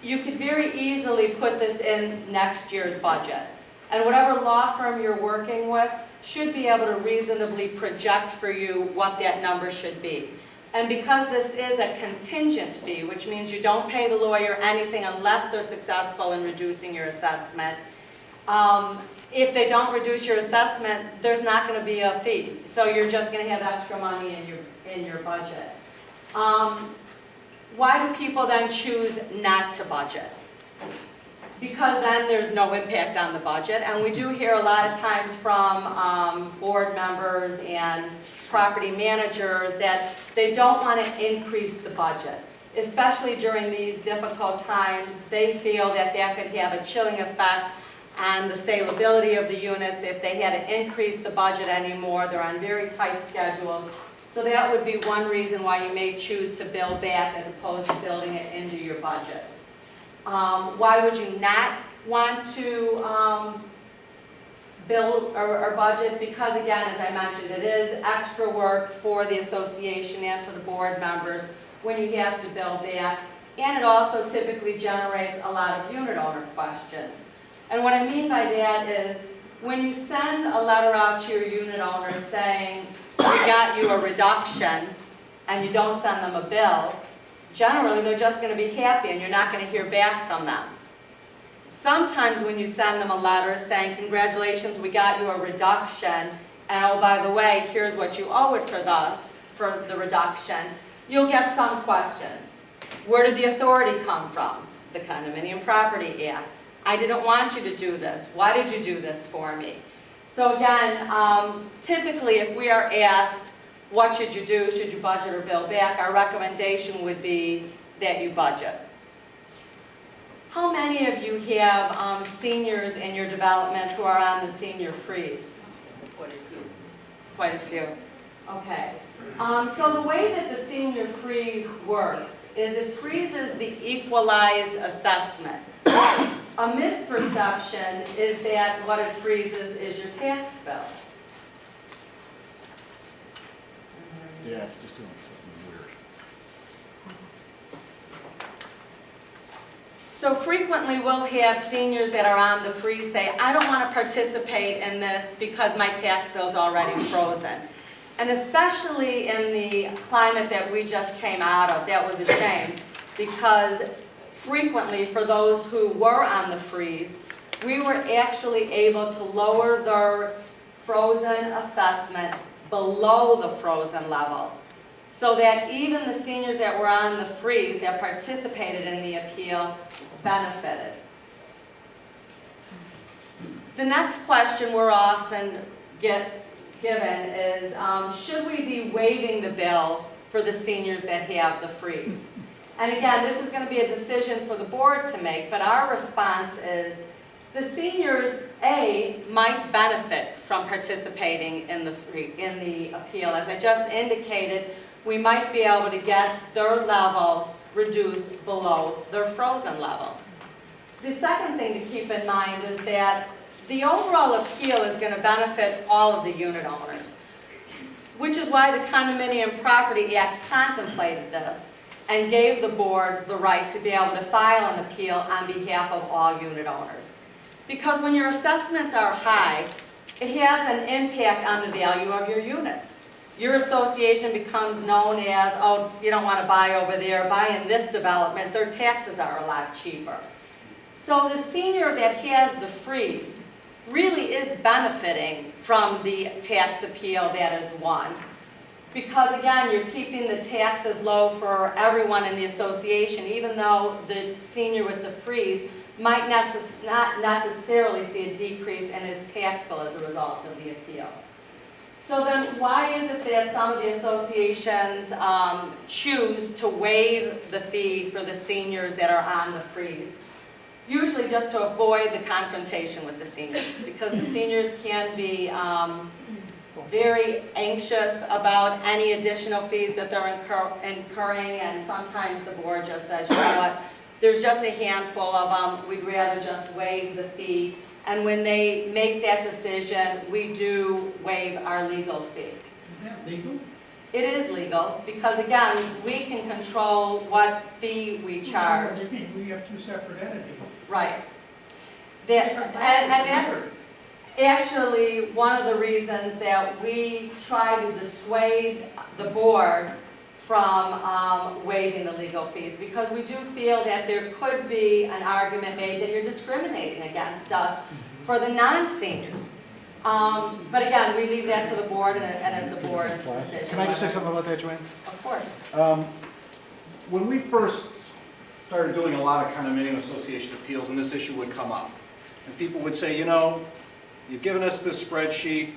you could very easily put this in next year's budget. And whatever law firm you're working with should be able to reasonably project for you what that number should be. And because this is a contingent fee, which means you don't pay the lawyer anything unless they're successful in reducing your assessment, if they don't reduce your assessment, there's not going to be a fee. So you're just going to have extra money in your budget. Why do people then choose not to budget? Because then there's no impact on the budget. And we do hear a lot of times from board members and property managers that they don't want to increase the budget. Especially during these difficult times, they feel that that could have a chilling effect on the saleability of the units. If they had to increase the budget anymore, they're on very tight schedules. So that would be one reason why you may choose to build back as opposed to building it into your budget. Why would you not want to build or budget? Because again, as I mentioned, it is extra work for the association and for the board members when you have to build back. And it also typically generates a lot of unit owner questions. And what I mean by that is when you send a letter out to your unit owners saying, we got you a reduction, and you don't send them a bill, generally they're just going to be happy and you're not going to hear back from them. Sometimes when you send them a letter saying, congratulations, we got you a reduction, and oh, by the way, here's what you owe it for the reduction, you'll get some questions. Where did the authority come from? The Condominium Property Act. I didn't want you to do this. Why did you do this for me? So again, typically if we are asked, what should you do? Should you budget or build back? Our recommendation would be that you budget. How many of you have seniors in your development who are on the senior freeze? Quite a few. Quite a few. Okay. So the way that the senior freeze works is it freezes the equalized assessment. A misperception is that what it freezes is your tax bill. Yeah, it's just doing something weird. So frequently we'll have seniors that are on the freeze say, I don't want to participate in this because my tax bill's already frozen. And especially in the climate that we just came out of, that was a shame, because frequently for those who were on the freeze, we were actually able to lower their frozen assessment below the frozen level, so that even the seniors that were on the freeze that participated in the appeal benefited. The next question we're often given is, should we be waiving the bill for the seniors that have the freeze? And again, this is going to be a decision for the board to make, but our response is the seniors, A, might benefit from participating in the appeal. As I just indicated, we might be able to get their level reduced below their frozen level. The second thing to keep in mind is that the overall appeal is going to benefit all of the unit owners, which is why the Condominium Property Act contemplated this and gave the board the right to be able to file an appeal on behalf of all unit owners. Because when your assessments are high, it has an impact on the value of your units. Your association becomes known as, oh, you don't want to buy over there, buy in this development, their taxes are a lot cheaper. So the senior that has the freeze really is benefiting from the tax appeal that is won. Because again, you're keeping the taxes low for everyone in the association, even though the senior with the freeze might not necessarily see a decrease in his tax bill as a result of the appeal. So then why is it that some of the associations choose to waive the fee for the seniors that are on the freeze? Usually just to avoid the confrontation with the seniors, because the seniors can be very anxious about any additional fees that they're incurring, and sometimes the board just says, you know what, There's just a handful of them, we'd rather just waive the fee. And when they make that decision, we do waive our legal fee. Is that legal? It is legal, because again, we can control what fee we charge. What do you mean? We have two separate entities. Right. And that's actually one of the reasons that we try to dissuade the board from waiving the legal fees, because we do feel that there could be an argument made that you're discriminating against us for the non-seniors. But again, we leave that to the board, and it's a board decision. Can I just say something about that, Joanne? Of course. When we first started doing a lot of condominium association appeals, and this issue would come up, and people would say, you know, you've given us this spreadsheet,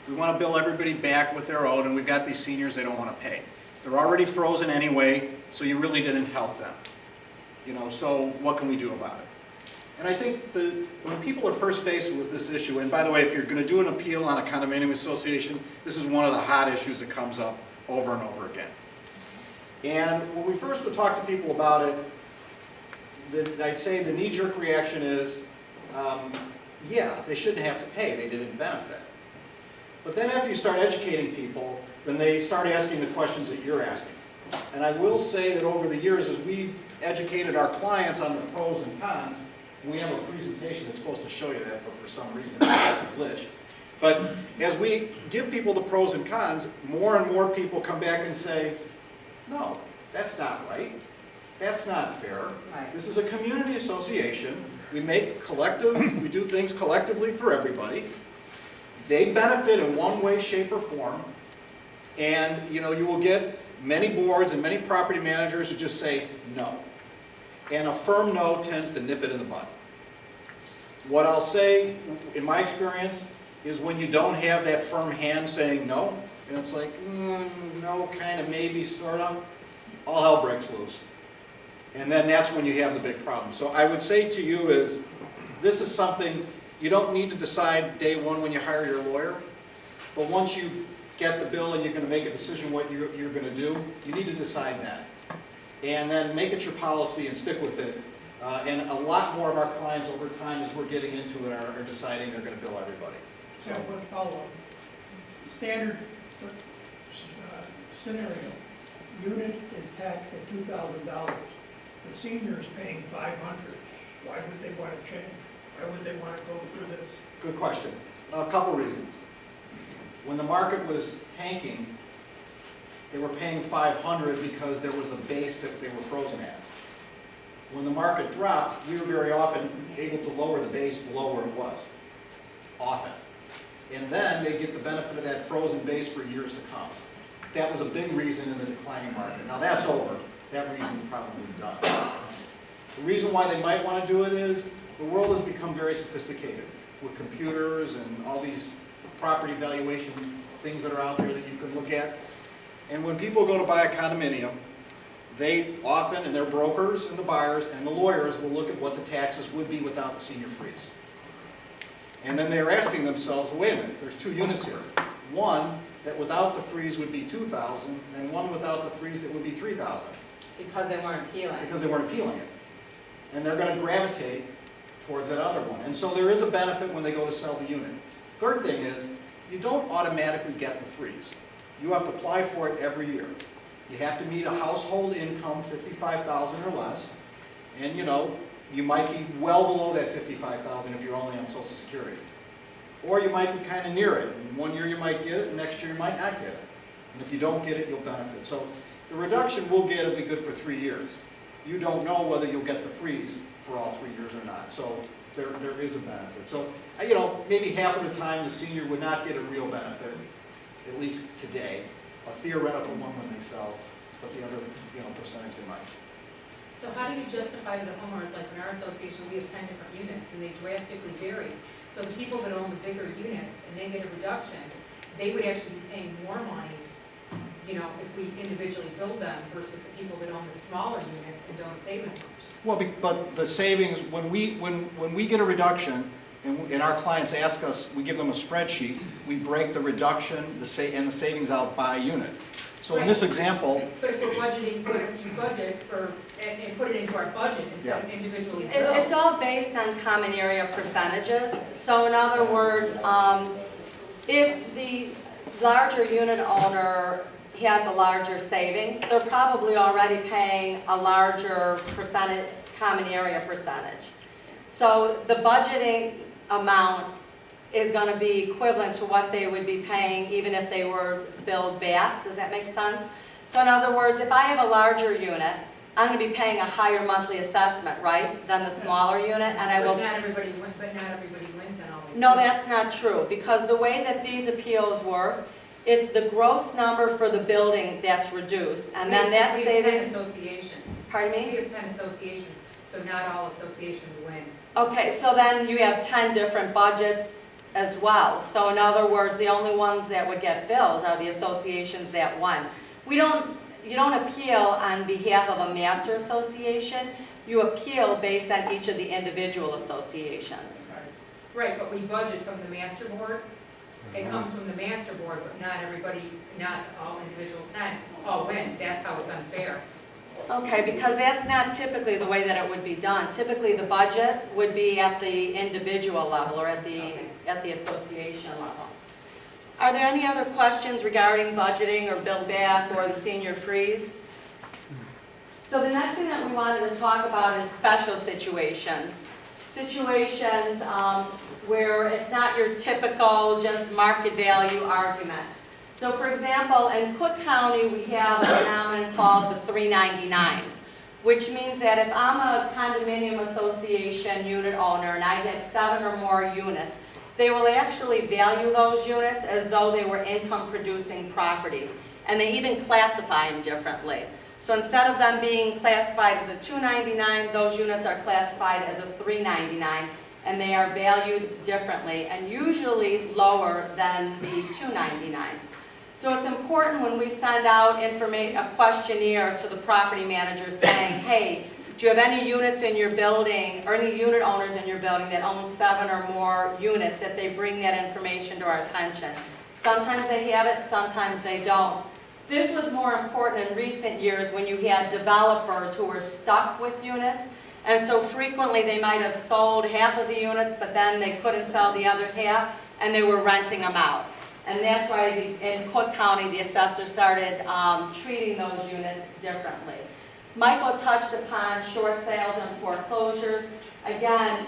we want to bill everybody back what they're owed, and we've got these seniors they don't want to pay. They're already frozen anyway, so you really didn't help them. You know, so what can we do about it? And I think when people are first faced with this issue, and by the way, if you're going to do an appeal on a condominium association, this is one of the hot issues that comes up over and over again. And when we first would talk to people about it, I'd say the knee-jerk reaction is, yeah, they shouldn't have to pay, they didn't benefit. But then after you start educating people, then they start asking the questions that you're asking. And I will say that over the years, as we've educated our clients on the pros and cons, we have a presentation that's supposed to show you that, but for some reason it's a glitch. But as we give people the pros and cons, more and more people come back and say, no, that's not right. That's not fair. Right. This is a community association. We do things collectively for everybody. They benefit in one way, shape, or form. And you will get many boards and many property managers who just say no. And a firm no tends to nip it in the bud. What I'll say, in my experience, is when you don't have that firm hand saying no, and it's like, no, kind of, maybe, sort of, all hell breaks loose. And then that's when you have the big problem. So I would say to you is, this is something you don't need to decide day one when you hire your lawyer, but once you get the bill and you're going to make a decision what you're going to do, you need to decide that. And then make it your policy and stick with it. And a lot more of our clients over time, as we're getting into it, are deciding they're going to bill everybody. So what follow-up? Standard scenario, unit is taxed at $2,000. The senior is paying $500. Why would they want to change? Why would they want to go through this? Good question. A couple reasons. When the market was tanking, they were paying $500 because there was a base that they were frozen at. When the market dropped, we were very often able to lower the base below where it was. Often. And then they get the benefit of that frozen base for years to come. That was a big reason in the declining market. Now that's over. That reason is probably done. The reason why they might want to do it is the world has become very sophisticated with computers and all these property valuation things that are out there that you can look at. And when people go to buy a condominium, they often, and their brokers and the buyers and the lawyers will look at what the taxes would be without the senior freeze. And then they're asking themselves, wait a minute, there's two units here. One that without the freeze would be $2,000, and one without the freeze that would be $3,000. Because they weren't appealing. Because they weren't appealing it. And they're going to gravitate towards that other one. And so there is a benefit when they go to sell the unit. Third thing is, you don't automatically get the freeze. You have to apply for it every year. You have to meet a household income, $55,000 or less, and you might be well below that $55,000 if you're only on Social Security. Or you might be kind of near it. And one year you might get it, and next year you might not get it. And if you don't get it, you'll benefit. So the reduction we'll get will be good for 3 years. You don't know whether you'll get the freeze for all 3 years or not. So there is a benefit. So maybe half of the time the senior would not get a real benefit, at least today. A theoretical one when they sell, but the other percentage they might. So how do you justify to the homeowners, like in our association, we have 10 different units and they drastically vary. So the people that own the bigger units and they get a reduction, they would actually be paying more money, if we individually bill them versus the people that own the smaller units and don't save as much. Well, but the savings, when we get a reduction, and our clients ask us, we give them a spreadsheet, we break the reduction and the savings out by unit. So in this example, But if we're budgeting, but if you budget for, and put it into our budget instead of individually It- billed. It's all based on common area percentages. So in other words, if the larger unit owner has a larger savings, they're probably already paying a larger percentage, common area percentage. So the budgeting amount is going to be equivalent to what they would be paying even if they were billed back. Does that make sense? So in other words, if I have a larger unit, I'm going to be paying a higher monthly assessment, right, than the smaller unit, and I will... But not everybody wins on all these. No, that's not true, because the way that these appeals work, it's the gross number for the building that's reduced, and then that We have 10 savings... associations. Pardon me? We have 10 associations, so not all associations win. Okay, so then you have 10 different budgets as well. So in other words, the only ones that would get bills are the associations that won. You don't appeal on behalf of a master association, you appeal based on each of the individual associations. Right, but we budget from the master board. It comes from the master board, but not everybody, not all individual 10 all win. That's how it's unfair. Okay, because that's not typically the way that it would be done. Typically, the budget would be at the individual level or at the association level. Are there any other questions regarding budgeting or bill back or the senior freeze? So the next thing that we wanted to talk about is special situations. Situations where it's not your typical just market value argument. So for example, in Cook County, we have a phenomenon called the 399s, which means that if I'm a condominium association unit owner and I have 7 or more units, they will actually value those units as though they were income-producing properties, and they even classify them differently. So instead of them being classified as a 299, those units are classified as a 399, and they are valued differently, and usually lower than the 299s. So it's important when we send out a questionnaire to the property manager saying, hey, do you have any units in your building, or any unit owners in your building that own 7 or more units, that they bring that information to our attention. Sometimes they have it, sometimes they don't. This was more important in recent years when you had developers who were stuck with units, and so frequently they might have sold half of the units, but then they couldn't sell the other half, and they were renting them out. And that's why in Cook County, the assessor started treating those units differently. Michael touched upon short sales and foreclosures. Again,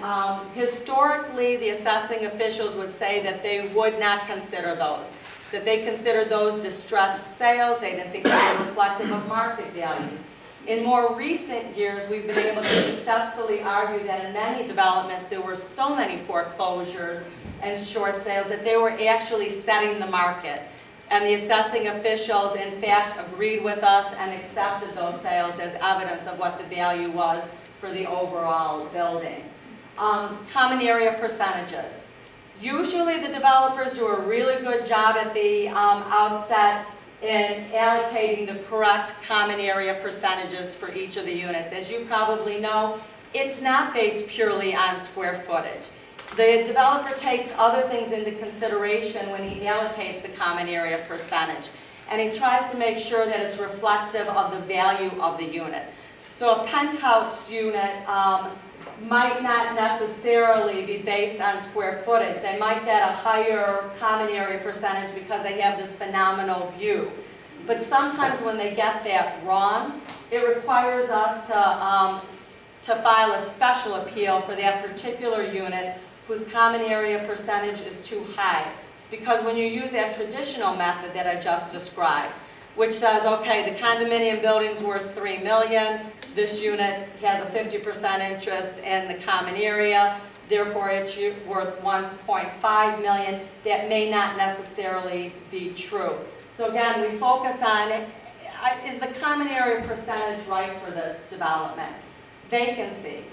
historically, the assessing officials would say that they would not consider those, that they considered those distressed sales. They didn't think they were reflective of market value. In more recent years, we've been able to successfully argue that in many developments, there were so many foreclosures and short sales that they were actually setting the market. And the assessing officials, in fact, agreed with us and accepted those sales as evidence of what the value was for the overall building. Common area percentages. Usually the developers do a really good job at the outset in allocating the correct common area percentages for each of the units. As you probably know, it's not based purely on square footage. The developer takes other things into consideration when he allocates the common area percentage, and he tries to make sure that it's reflective of the value of the unit. So a penthouse unit might not necessarily be based on square footage. They might get a higher common area percentage because they have this phenomenal view. But sometimes when they get that wrong, it requires us to file a special appeal for that particular unit whose common area percentage is too high. Because when you use that traditional method that I just described, which says, okay, the condominium building's worth $3 million, this unit has a 50% interest in the common area, therefore it's worth $1.5 million, that may not necessarily be true. So again, we focus on, is the common area percentage right for this development? Vacancy.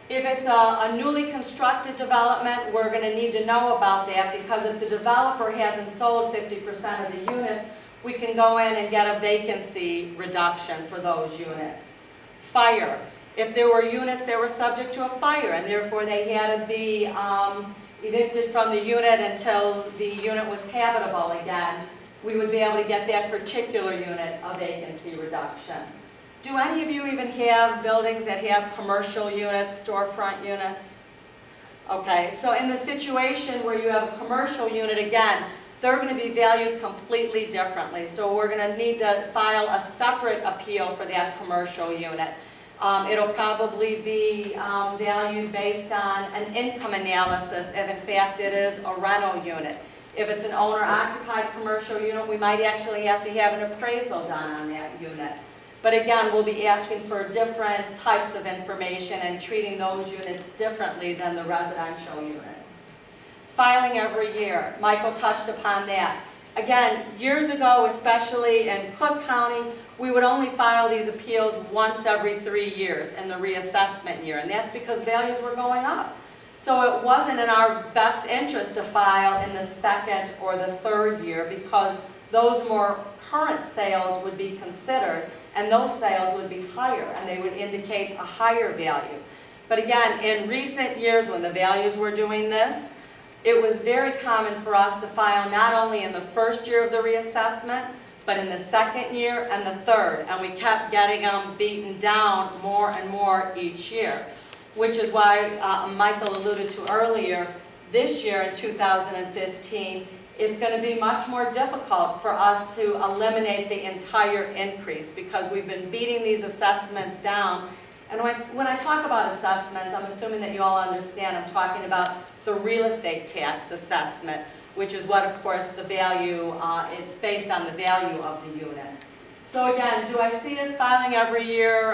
If it's a newly constructed development, we're going to need to know about that, because if the developer hasn't sold 50% of the units, we can go in and get a vacancy reduction for those units. Fire. If there were units that were subject to a fire and therefore they had to be evicted from the unit until the unit was habitable again, we would be able to get that particular unit a vacancy reduction. Do any of you even have buildings that have commercial units, storefront units? Okay, so in the situation where you have a commercial unit, again, they're going to be valued completely differently. So we're going to need to file a separate appeal for that commercial unit. It'll probably be valued based on an income analysis if in fact it is a rental unit. If it's an owner-occupied commercial unit, we might actually have to have an appraisal done on that unit. But again, we'll be asking for different types of information and treating those units differently than the residential units. Filing every year, Michael touched upon that. Again, years ago, especially in Cook County, we would only file these appeals once every 3 years in the reassessment year, and that's because values were going up. So it wasn't in our best interest to file in the second or the third year because those more current sales would be considered, and those sales would be higher, and they would indicate a higher value. But again, in recent years when the values were doing this, it was very common for us to file not only in the first year of the reassessment, but in the second year and the third, and we kept getting them beaten down more and more each year, which is why Michael alluded to earlier, this year in 2015, it's going to be much more difficult for us to eliminate the entire increase because we've been beating these assessments down. And when I talk about assessments, I'm assuming that you all understand I'm talking about the real estate tax assessment, which is what, of course, the value, it's based on the value of the unit. So again, do I see us filing every year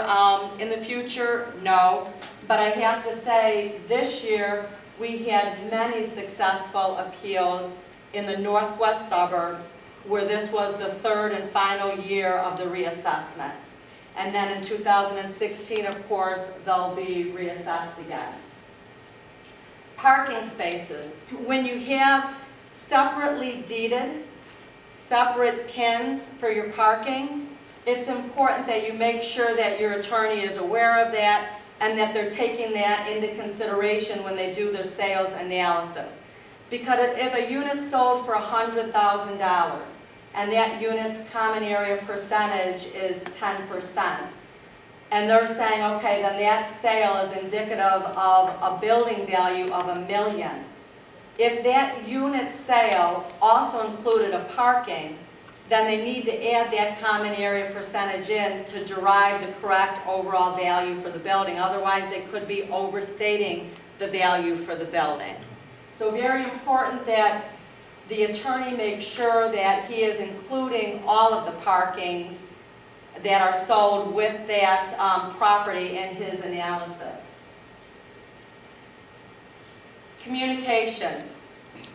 in the future? No. But I have to say, this year, we had many successful appeals in the northwest suburbs where this was the third and final year of the reassessment. And then in 2016, of course, they'll be reassessed again. Parking spaces. When you have separately deeded, separate pins for your parking, it's important that you make sure that your attorney is aware of that and that they're taking that into consideration when they do their sales analysis. Because if a unit's sold for $100,000 and that unit's common area percentage is 10%, and they're saying, okay, then that sale is indicative of a building value of $1 million. If that unit sale also included a parking, then they need to add that common area percentage in to derive the correct overall value for the building. Otherwise, they could be overstating the value for the building. So very important that the attorney makes sure that he is including all of the parkings that are sold with that property in his analysis. Communication.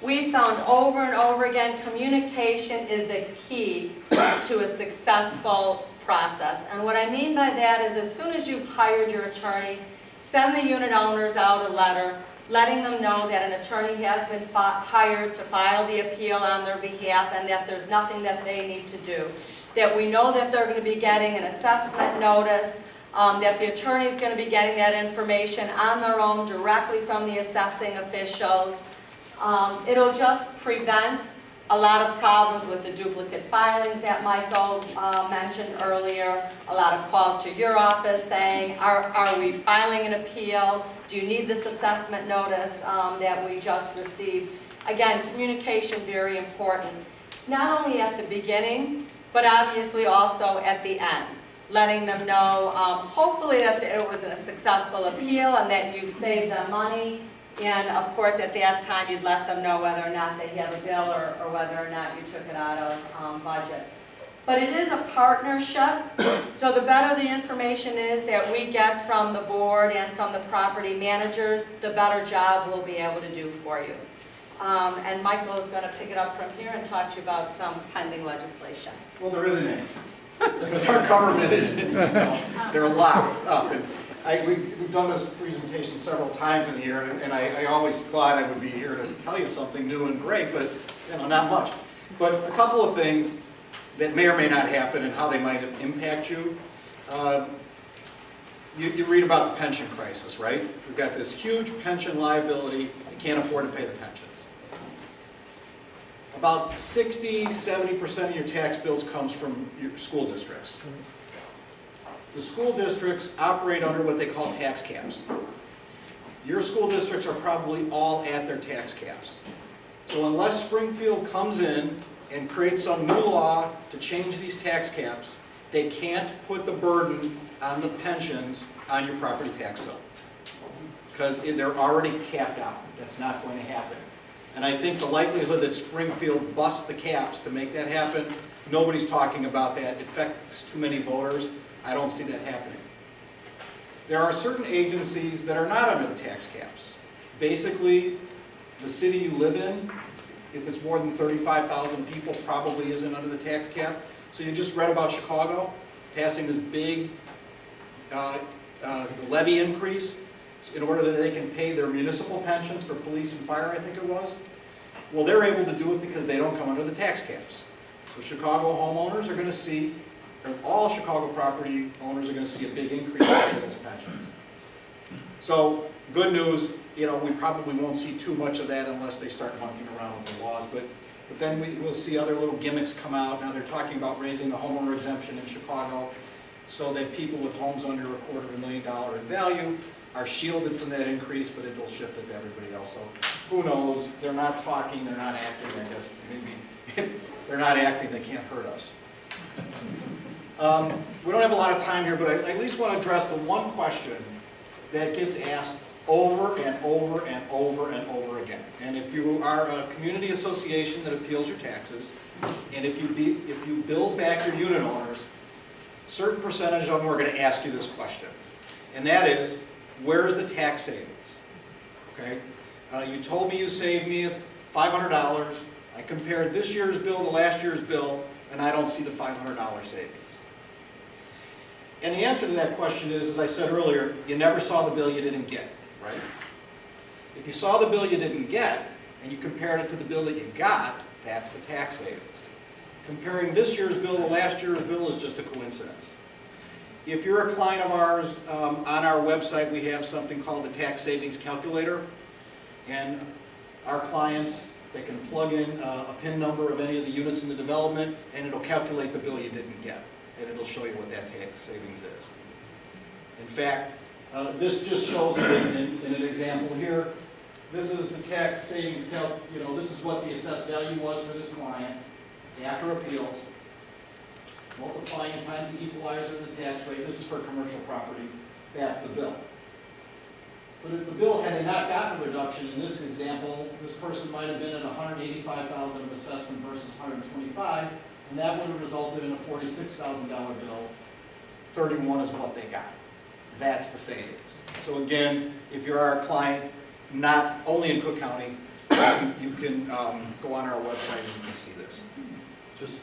We found over and over again, communication is the key to a successful process. And what I mean by that is as soon as you've hired your attorney, send the unit owners out a letter letting them know that an attorney has been hired to file the appeal on their behalf and that there's nothing that they need to do. That we know that they're going to be getting an assessment notice, that the attorney is going to be getting that information on their own directly from the assessing officials. It'll just prevent a lot of problems with the duplicate filings that Michael mentioned earlier, a lot of calls to your office saying, are we filing an appeal? Do you need this assessment notice that we just received? Again, communication very important, not only at the beginning, but obviously also at the end, letting them know, hopefully that it was a successful appeal and that you've saved them money. And of course, at that time, you'd let them know whether or not they have a bill or whether or not you took it out of budget. But it is a partnership, so the better the information is that we get from the board and from the property managers, the better job we'll be able to do for you. And Michael is going to pick it up from here and talk to you about some pending legislation. Well, there isn't any, because our government isn't, they're locked up. And we've done this presentation several times in here, and I always thought I would be here to tell you something new and great, but not much. But a couple of things that may or may not happen and how they might impact you. You read about the pension crisis, right? We've got this huge pension liability. You can't afford to pay the pensions. about 60–70% of your tax bills comes from your school districts. The school districts operate under what they call tax caps. Your school districts are probably all at their tax caps. So unless Springfield comes in and creates some new law to change these tax caps, they can't put the burden on the pensions on your property tax bill. Because they're already capped out. That's not going to happen. And I think the likelihood that Springfield busts the caps to make that happen, nobody's talking about that. It affects too many voters. I don't see that happening. There are certain agencies that are not under the tax caps. Basically, the city you live in, if it's more than 35,000 people, probably isn't under the tax cap. So you just read about Chicago passing this big levy increase in order that they can pay their municipal pensions for police and fire, I think it was. Well, they're able to do it because they don't come under the tax caps. So Chicago homeowners are going to see, or all Chicago property owners are going to see a big increase in those pensions. So good news, we probably won't see too much of that unless they start monkeying around with the laws. But then we'll see other little gimmicks come out. Now they're talking about raising the homeowner exemption in Chicago so that people with homes under $250,000 in value are shielded from that increase, but it'll shift it to everybody else. So who knows? They're not talking, they're not acting. I guess maybe if they're not acting, they can't hurt us. We don't have a lot of time here, but I at least want to address the one question that gets asked over and over and over and over again. And if you are a community association that appeals your taxes, and if you build back your unit owners, a certain percentage of them are going to ask you this question. And that is, where's the tax savings? Okay? You told me you saved me $500. I compared this year's bill to last year's bill, and I don't see the $500 savings. And the answer to that question is, as I said earlier, you never saw the bill you didn't get, right? If you saw the bill you didn't get, and you compared it to the bill that you got, that's the tax savings. Comparing this year's bill to last year's bill is just a coincidence. If you're a client of ours, on our website we have something called the tax savings calculator, and our clients, they can plug in a PIN number of any of the units in the development, and it'll calculate the bill you didn't get, and it'll show you what that tax savings is. In fact, this just shows it in an example here. This is the tax savings this is what the assessed value was for this client after appeals. Multiplying it times the equalizer of the tax rate. This is for commercial property. That's the bill. But if the bill, had they not gotten a reduction in this example, this person might have been at $185,000 of assessment versus $125,000, and that would have resulted in a $46,000 bill. $31,000 is what they got. That's the savings. So again, if you're our client, not only in Cook County, you can go on our website and you can see this. Just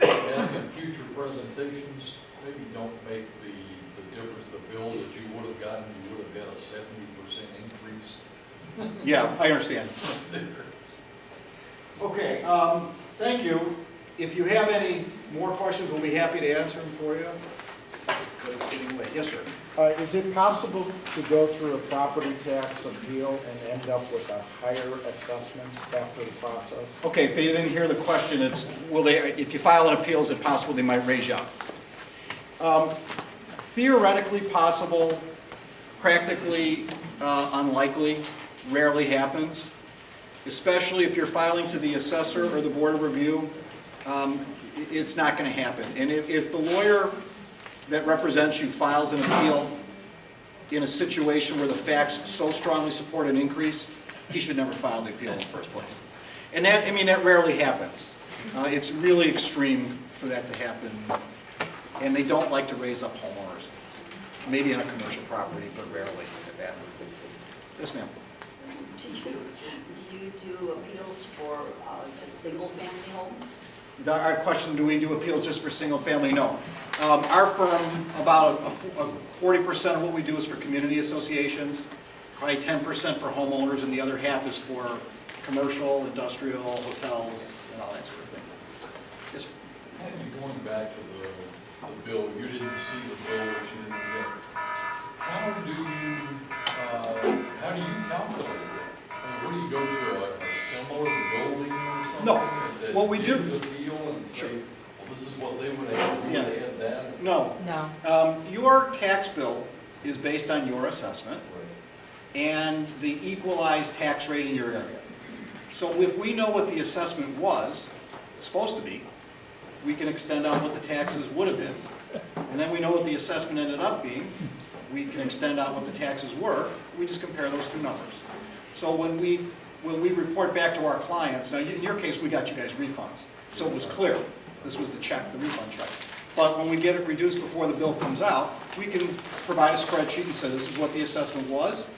asking future presentations, maybe don't make the difference, the bill that you would have gotten, you would have got a 70% increase. Yeah, I understand. Okay, thank you. If you have any more questions, we'll be happy to answer them for you. But it's getting late. Yes, sir. Is it possible to go through a property tax appeal and end up with a higher assessment after the process? Okay, if you didn't hear the question, it's, if you file an appeal, is it possible they might raise you up? Theoretically possible, practically unlikely, rarely happens, especially if you're filing to the assessor or the board of review. It's not going to happen. And if the lawyer that represents you files an appeal in a situation where the facts so strongly support an increase, he should never file the appeal in the first place. And that rarely happens. It's really extreme for that to happen. And they don't like to raise up homeowners. Maybe in a commercial property, but rarely at that. Yes, ma'am. Do you do appeals for just single-family homes? Our question, do we do appeals just for single family? No. Our firm, about 40% of what we do is for community associations, probably 10% for homeowners, and the other half is for commercial, industrial, hotels, and all that sort of thing. Yes, sir. And going back to the bill, you didn't see the bill that you didn't get. How do you calculate that? I mean, where do you go to a similar building or something? No. what we do- Give the deal and say, well, this is what they would have, we would Yeah. add that. No. No. Your tax bill is based on your assessment Right. and the equalized tax rate in your area. So if we know what the assessment was, supposed to be, we can extend out what the taxes would have been. And then we know what the assessment ended up being, we can extend out what the taxes were, we just compare those two numbers. So when we report back to our clients, now in your case, we got you guys refunds, so it was clear, this was the check, the refund check. But when we get it reduced before the bill comes out, we can provide a spreadsheet and say, this is what the assessment was,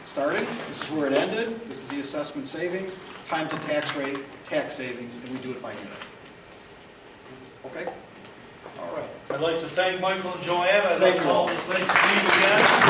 starting, this is where it ended, this is the assessment savings, time to tax rate, tax savings, and we do it by unit. Okay? All right. I'd like to thank Michael and Joanne. I'd like Thank to you all. also thank Steve again.